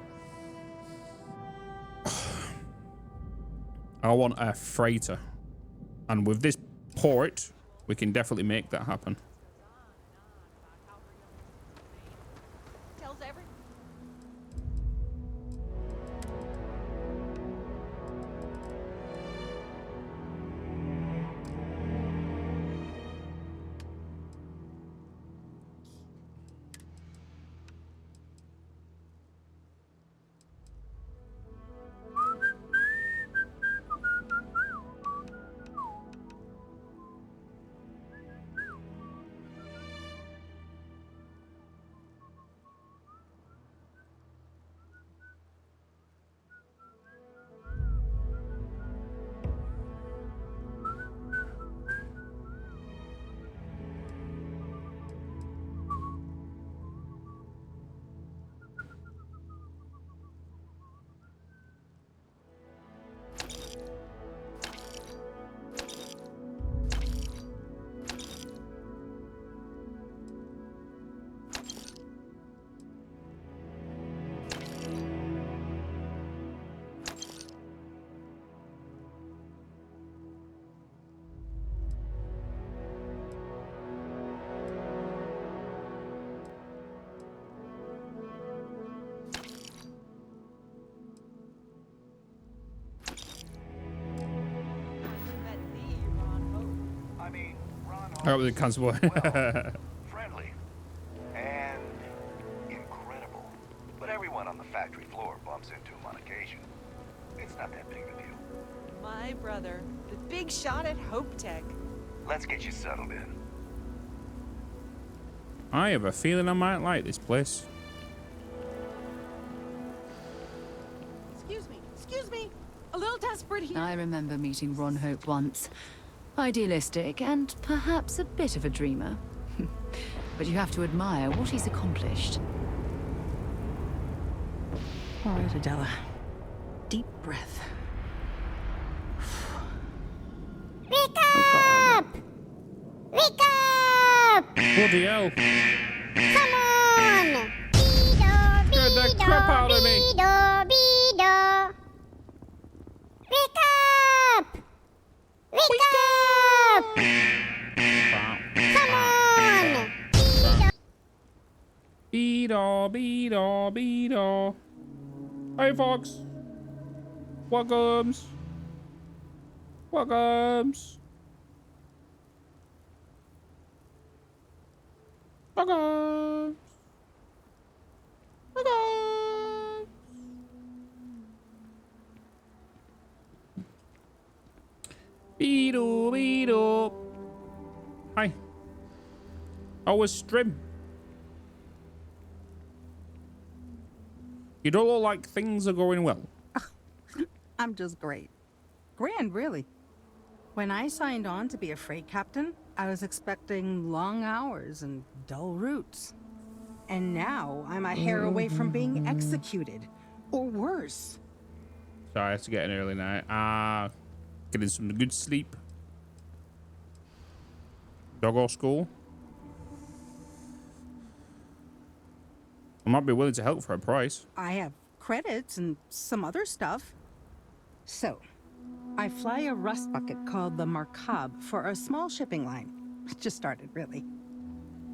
I want a freighter. And with this port, we can definitely make that happen. Oh, the constable. Friendly and incredible. But everyone on the factory floor bumps into him on occasion. It's not that big of a deal. My brother, the big shot at Hope Tech. Let's get you settled in. I have a feeling I might like this place. Excuse me. A little desperate here. I remember meeting Ron Hope once. Idealistic and perhaps a bit of a dreamer. But you have to admire what he's accomplished. All right, Adela. Deep breath. Wake up! Wake up! Bloody hell. Come on! Beedo, Get the crap out of me. Beedo, Beedo. Wake up! Wake up! Come on! Beedo, beedo, beedo. Hey, Fox. Welcomes. Welcomes. Welcomes. Welcomes. Beedo, beedo. Hi. How was stream? You don't look like things are going well. I'm just great. Grand, really. When I signed on to be a freight captain, I was expecting long hours and dull routes. And now I'm a hair away from being executed. Or worse. Sorry, I have to get an early night. Getting some good sleep. Doggo school. I might be willing to help for a price. I have credits and some other stuff. So, I fly a rust bucket called the Markab for a small shipping line. It just started, really.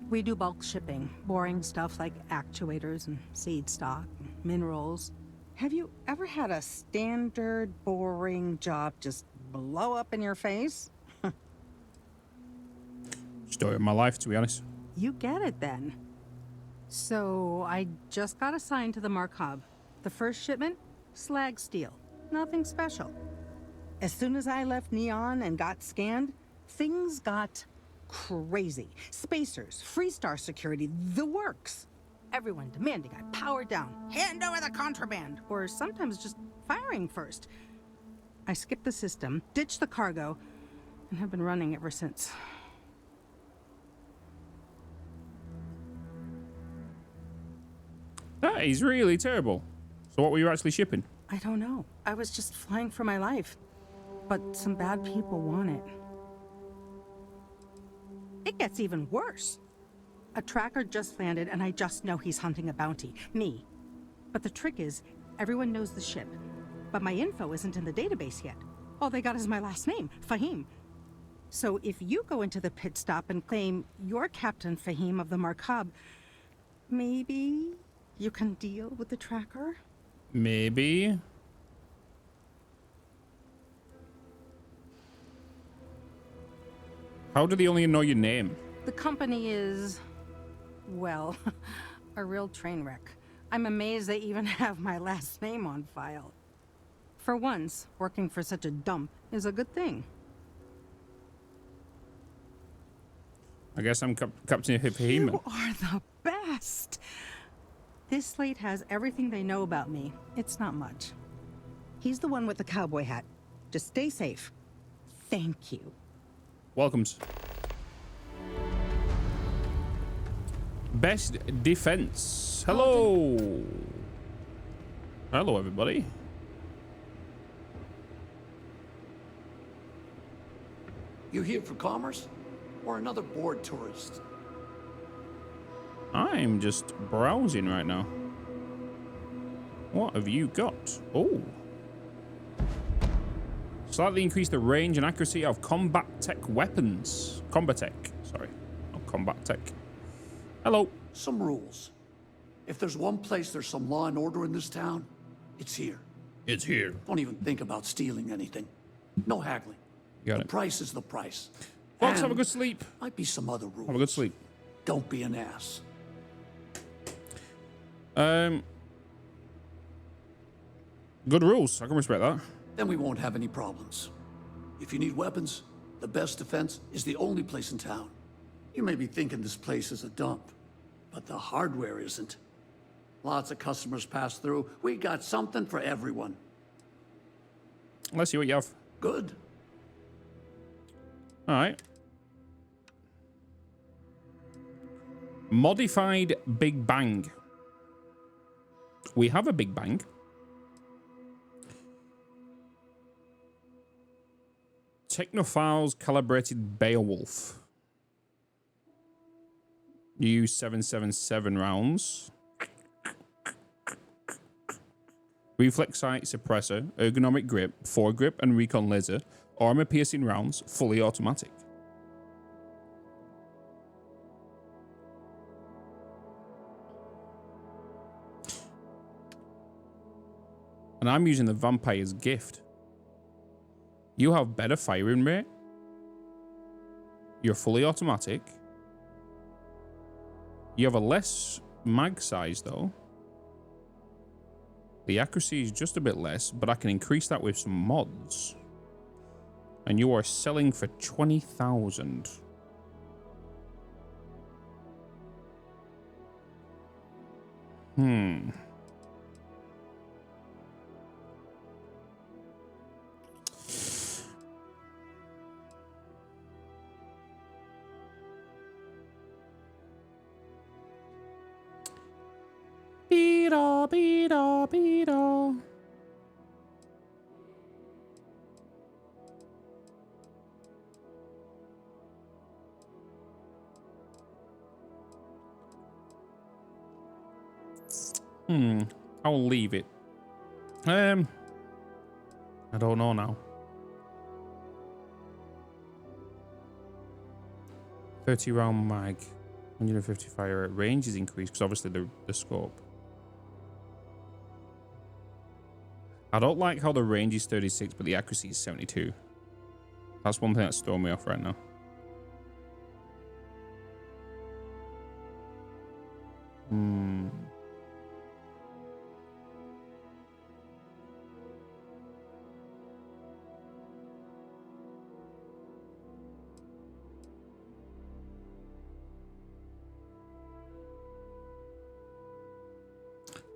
We do bulk shipping, boring stuff like actuators and seed stock, and minerals. Have you ever had a standard, boring job just blow up in your face? Story of my life, to be honest. You get it then. So, I just got assigned to the Markab. The first shipment? Slag steel. Nothing special. As soon as I left Neon and got scanned, things got crazy. Spacers, Freestar security, the works. Everyone demanding I power down, hand over the contraband, or sometimes just firing first. I skipped the system, ditched the cargo, and have been running ever since. That is really terrible. So what were you actually shipping? I don't know. I was just flying for my life. But some bad people want it. It gets even worse. A tracker just landed and I just know he's hunting a bounty. Me. But the trick is, everyone knows the ship. But my info isn't in the database yet. All they got is my last name, Fahim. So if you go into the pit stop and claim you're Captain Fahim of the Markab, maybe you can deal with the tracker? Maybe. How do they only know your name? The company is, well, a real train wreck. I'm amazed they even have my last name on file. For once, working for such a dump is a good thing. I guess I'm Captain Fahim. You are the best! This slate has everything they know about me. It's not much. He's the one with the cowboy hat. Just stay safe. Thank you. Welcomes. Best defense. Hello. Hello, everybody. You here for commerce? Or another bored tourist? I'm just browsing right now. What have you got? Oh. Slightly increase the range and accuracy of combat tech weapons. Combat tech, sorry. Not combat tech. Hello. Some rules. If there's one place there's some law and order in this town, it's here. It's here. Don't even think about stealing anything. No haggling. Got the it. price is the price. Folks, have a good sleep. Might be some other rules. Have a good sleep. Don't be an ass. Good rules. I can respect that. Then we won't have any problems. If you need weapons, the best defense is the only place in town. You may be thinking this place is a dump, but the hardware isn't. Lots of customers pass through. We got something for everyone. Let's see what you have. Good. All right. Modified Big Bang. We have a Big Bang. Technophiles Calibrated Beowulf. You use 777 rounds. Reflex sight suppressor, ergonomic grip, foregrip and recon laser, armor piercing rounds, fully automatic. And I'm using the Vampire's Gift. You have better firing rate. You're fully automatic. You have a less mag size though. The accuracy is just a bit less, but I can increase that with some mods. And you are selling for 20,000. Beedo, beedo, beedo. I'll leave it. I don't know now. 30 round mag, 150 fire rate. Range is increased because obviously the scope. I don't like how the range is 36, but the accuracy is 72. That's one thing that's throwing me off right now.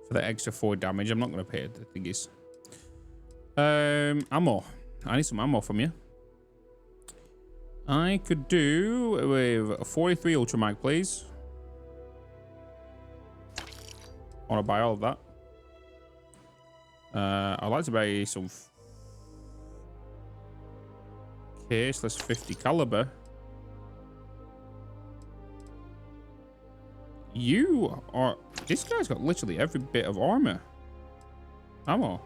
For the extra 4 damage, I'm not going to pay it, the thing is. Ammo. I need some ammo from you. I could do with a 43 Ultra Mag, please. I want to buy all of that. I'd like to buy some caseless 50 caliber. You are... This guy's got literally every bit of armor. Ammo.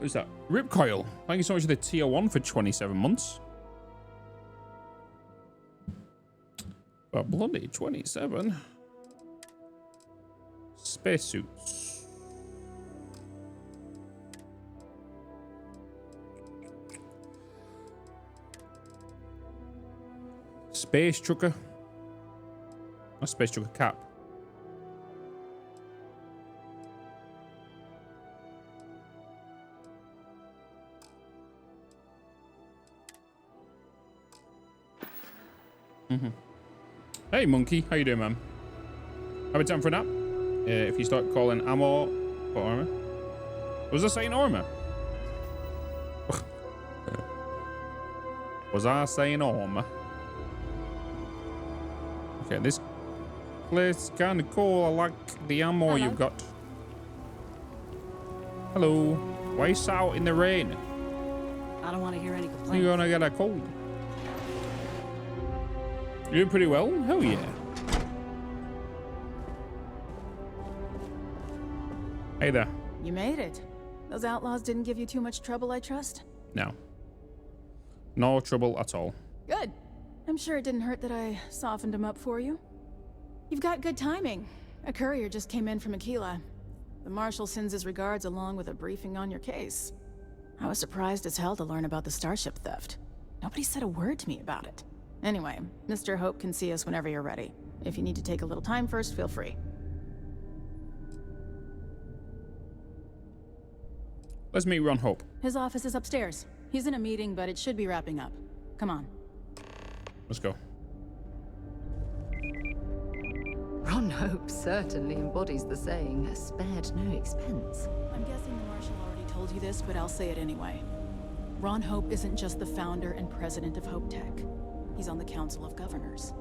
Who's that? Ripcoil. Thank you so much for the tier 1 for 27 months. But bloody 27. Spacesuits. Space trucker. A space trucker cap. Hey monkey, how you doing, man? Have a time for a nap? If you start calling ammo for armor. Was I saying armor? Was I saying armor? Okay, this place is kind of cool. I like the ammo you've got. Hello. Why are you out in the rain? I don't want to hear any complaints. You're gonna get a cold. You're doing pretty well? Hell yeah. Hey there. You made it. Those outlaws didn't give you too much trouble, I trust? No. No trouble at all. Good. I'm sure it didn't hurt that I softened him up for you. You've got good timing. A courier just came in from Aquila. The Marshal sends his regards along with a briefing on your case. I was surprised as hell to learn about the starship theft. Nobody said a word to me about it. Anyway, Mr. Hope can see us whenever you're ready. If you need to take a little time first, feel free. Let's meet Ron Hope. His office is upstairs. He's in a meeting, but it should be wrapping up. Come on. Let's go. Ron Hope certainly embodies the saying, spared no expense. I'm guessing the Marshal already told you this, but I'll say it anyway. Ron Hope isn't just the founder and president of Hope Tech. He's on the Council of Governors.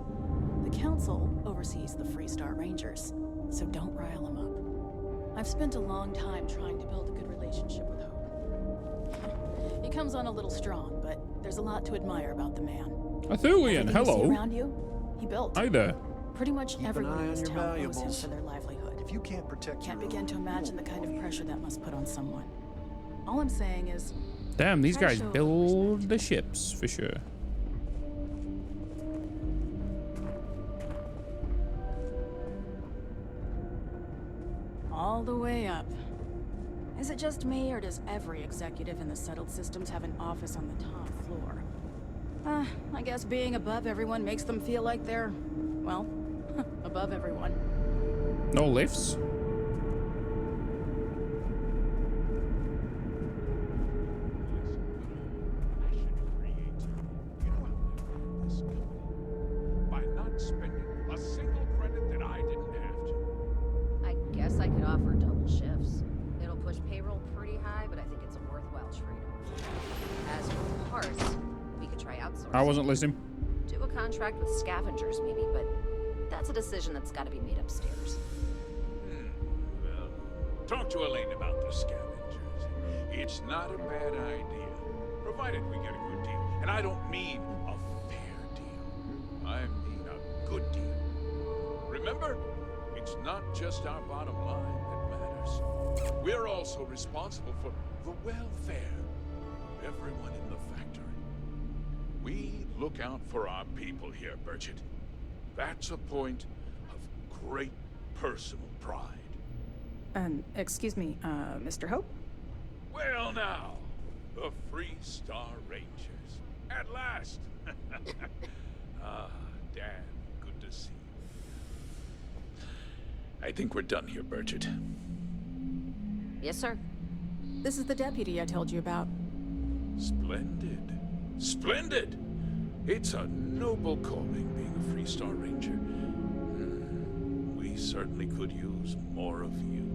The Council oversees the Freestar Rangers, so don't rile him up. I've spent a long time trying to build a good relationship with Hope. He comes on a little strong, but there's a lot to admire about the man. Arthurian, hello. Around you, he built. Hi there. Pretty much everyone in this town owes him valuables. for their livelihood. If you can't protect Can't your begin to own, imagine the kind of pressure that must put on someone. All I'm saying is... Damn, these try to guys show build the ships for sure. all the way up. Is it just me, or does every executive in the settled systems have an office on the top floor? I guess being above everyone makes them feel like they're, well, above everyone. No lifts? By not spending a single credit that I didn't have to. I guess I could offer double shifts. It'll push payroll pretty high, but I think it's a worthwhile trade-off. As for parts, we could try outsourcing. I wasn't listening. Do a contract with scavengers, maybe, but that's a decision that's got to be made upstairs. Well, talk to Elaine about the scavengers. It's not a bad idea, provided we get a good deal. And I don't mean a fair deal. I mean a good deal. Remember, it's not just our bottom line that matters. We're also responsible for the welfare of everyone in the factory. We look out for our people here, Burchett. That's a point of great personal pride. Excuse me, Mr. Hope? Well now, the Freestar Rangers. At last! Ah, Dan, good to see you. I think we're done here, Burchett. Yes, sir. This is the deputy I told you about. Splendid. Splendid! It's a noble calling being a Freestar Ranger. We certainly could use more of you.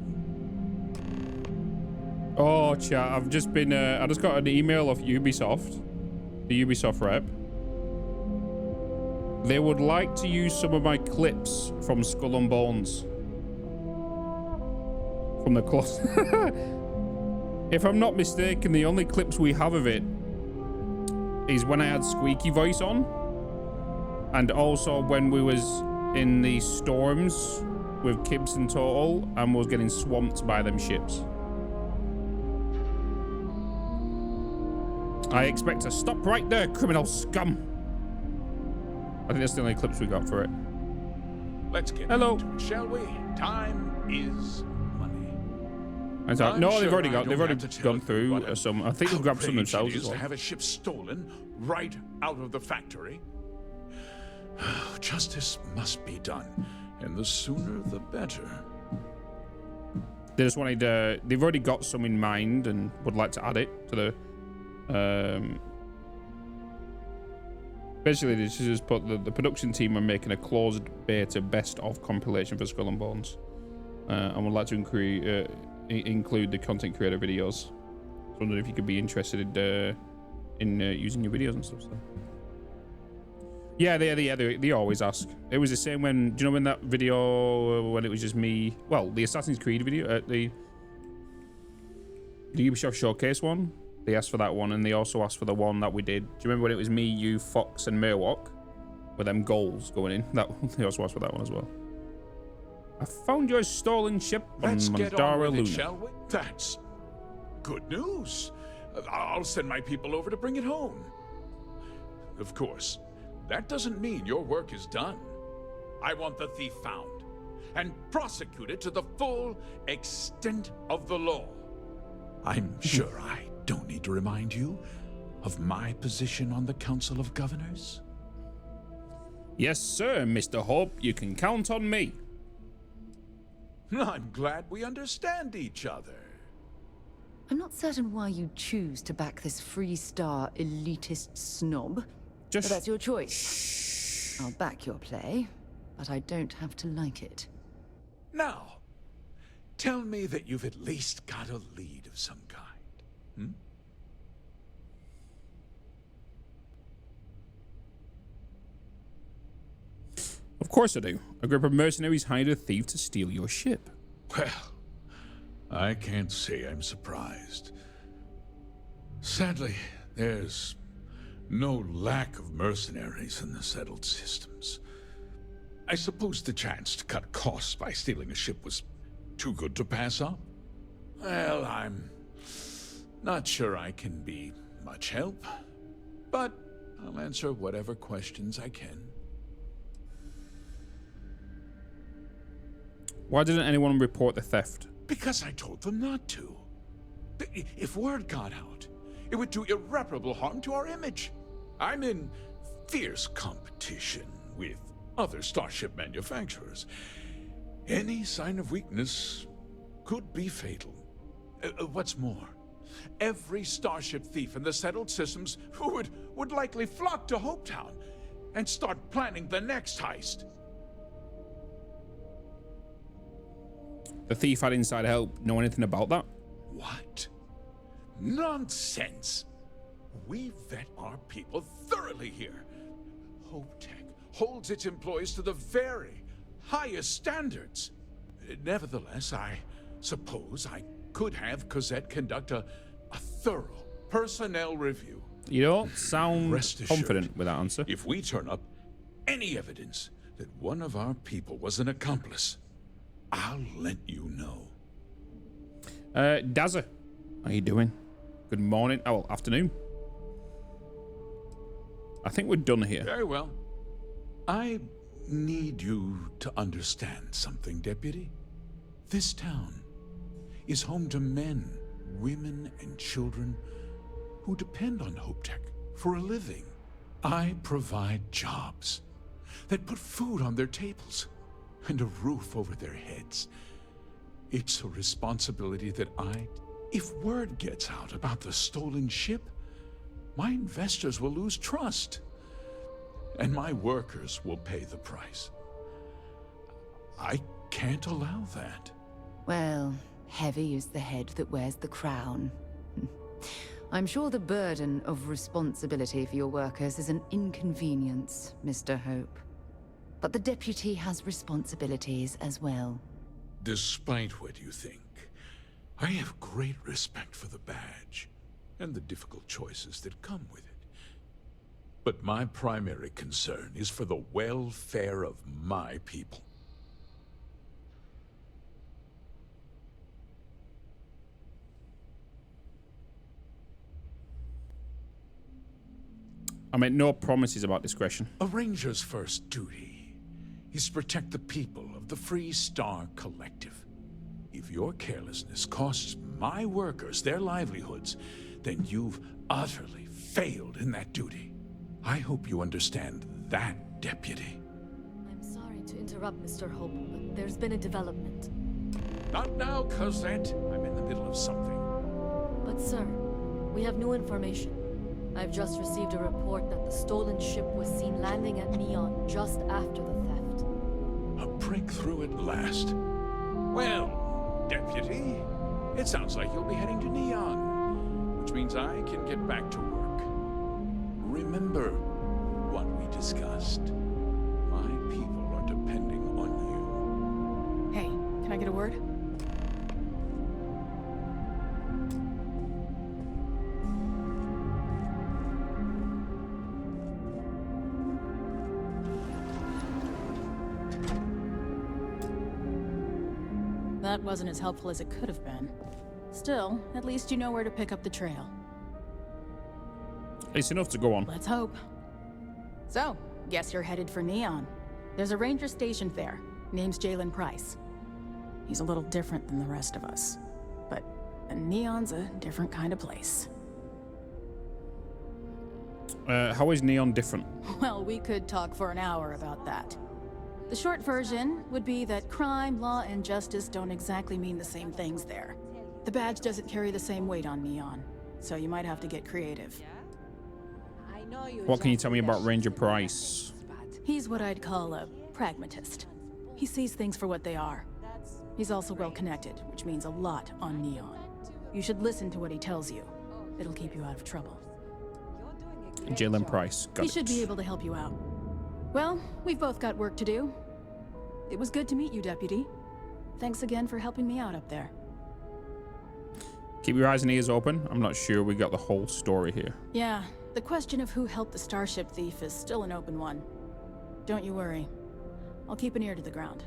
Oh, chat, I've just been, I just got an email off Ubisoft, the Ubisoft rep. They would like to use some of my clips from Skull and Bones. From the close. If I'm not mistaken, the only clips we have of it is when I had Squeaky voice on. And also when we was in the storms with Kibbs and Total and was getting swamped by them ships. I expect to stop right there, criminal scum. I think that's the only clips we got for it. Let's get Hello. into it, shall we? Time is money. No, they've sure already I got. don't They've already have to tell gone you through what some. I think they've grabbed some outrage themselves it as is well. to have a ship stolen right out of the factory. Justice must be done, and the sooner the better. They just wanted. They've already got some in mind and would like to add it to the. Basically, this is just put the production team are making a closed beta best of compilation for Skull and Bones, and would like to include the content creator videos. So I wonder if you could be interested in using your videos and stuff. So. Yeah, they always ask. It was the same when, do you know when that video, when it was just me, well, the Assassin's Creed video, the Ubisoft Showcase one, they asked for that one, and they also asked for the one that we did. Do you remember when it was me, you, Fox, and Maywalk? With them goals going in? They also asked for that one as well. I found your stolen ship on Let's get on Mandara with it, Luna. shall we? That's good news. I'll send my people over to bring it home. Of course, that doesn't mean your work is done. I want the thief found and prosecuted to the full extent of the law. I'm sure I don't need to remind you of my position on the Council of Governors. Yes, sir, Mr. Hope. You can count on me. I'm glad we understand each other. I'm not certain why you choose to back this Freestar elitist snob, but that's your choice. I'll back your play, but I don't have to like it. Now, tell me that you've at least got a lead of some kind. Hmm? Of course I do. A group of mercenaries hired a thief to steal your ship. Well, I can't say I'm surprised. Sadly, there's no lack of mercenaries in the settled systems. I suppose the chance to cut costs by stealing a ship was too good to pass up? Well, I'm not sure I can be much help, but I'll answer whatever questions I can. Why didn't anyone report the theft? Because I told them not to. If word got out, it would do irreparable harm to our image. I'm in fierce competition with other starship manufacturers. Any sign of weakness could be fatal. What's more, every starship thief in the settled systems would likely flock to Hopetown and start planning the next heist. The thief had inside help. Know anything about that? What? Nonsense! We vet our people thoroughly here. HopeTech holds its employees to the very highest standards. Nevertheless, I suppose I could have Cosette conduct a thorough personnel review. You don't sound Rest assured, confident with that answer. If we turn up any evidence that one of our people was an accomplice, I'll let you know. Dazza, how you doing? Good morning. Oh, well, afternoon. I think we're done here. Very well. I need you to understand something, Deputy. This town is home to men, women, and children who depend on HopeTech for a living. I provide jobs that put food on their tables and a roof over their heads. It's a responsibility that if word gets out about the stolen ship, my investors will lose trust, and my workers will pay the price. I can't allow that. Well, heavy is the head that wears the crown. I'm sure the burden of responsibility for your workers is an inconvenience, Mr. Hope. But the deputy has responsibilities as well. Despite what you think, I have great respect for the badge and the difficult choices that come with it. But my primary concern is for the welfare of my people. I mean, no promises about discretion. A ranger's first duty is to protect the people of the Free Star Collective. If your carelessness costs my workers their livelihoods, then you've utterly failed in that duty. I hope you understand that, Deputy. I'm sorry to interrupt, Mr. Hope, but there's been a development. Not now, Cosette. I'm in the middle of something. But sir, we have new information. I've just received a report that the stolen ship was seen landing at Neon just after the theft. A breakthrough at last. Well, Deputy, it sounds like you'll be heading to Neon, which means I can get back to work. Remember what we discussed. My people are depending on you. Hey, can I get a word? That wasn't as helpful as it could have been. Still, at least you know where to pick up the trail. It's enough to go on. Let's hope. So, guess you're headed for Neon. There's a ranger stationed there. Name's Jalen Price. He's a little different than the rest of us. But Neon's a different kind of place. How is Neon different? Well, we could talk for an hour about that. The short version would be that crime, law, and justice don't exactly mean the same things there. The badge doesn't carry the same weight on Neon, so you might have to get creative. What can you tell me about Ranger Price? He's what I'd call a pragmatist. He sees things for what they are. He's also well connected, which means a lot on Neon. You should listen to what he tells you. It'll keep you out of trouble. Jalen Price. Got He it. should be able to help you out. Well, we've both got work to do. It was good to meet you, Deputy. Thanks again for helping me out up there. Keep your eyes and ears open. I'm not sure we got the whole story here. Yeah, the question of who helped the Starship thief is still an open one. Don't you worry. I'll keep an ear to the ground.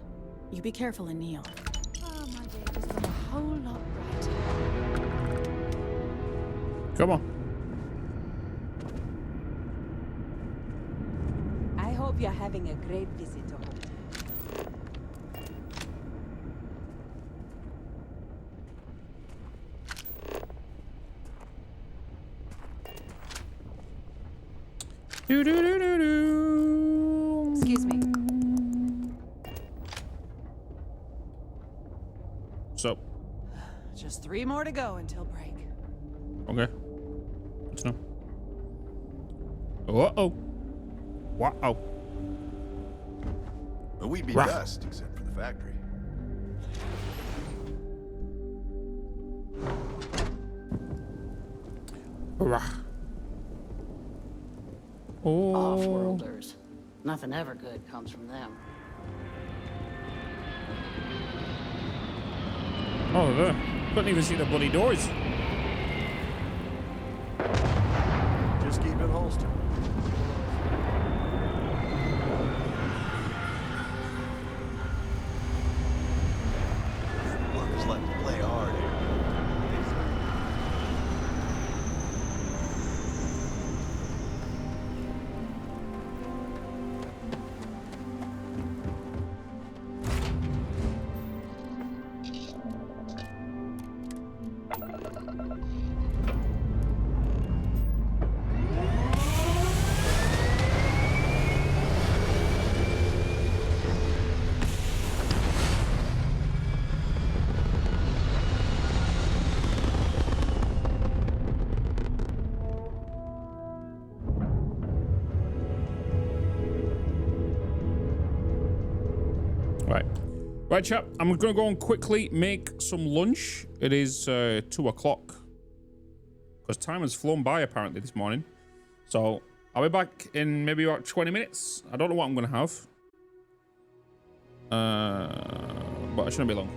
You be careful in Neon. Oh, my day just got a whole lot brighter. Come on. I hope you're having a great visit to home. Excuse me. So. Just 3 more to go until break. Okay. Let's know. Uh-oh. Wow. Well, we'd be Rah. dust, except for the factory. Rah. Oh. Off-worlders. Nothing ever good comes from them. Oh, there. Couldn't even see the bloody doors. Just keep it holstered. Workers like to play hard here. Right, chap. I'm going to go and quickly make some lunch. It is 2 o'clock. Because time has flown by, apparently, this morning. So, I'll be back in maybe about 20 minutes. I don't know what I'm going to have. But it shouldn't be long.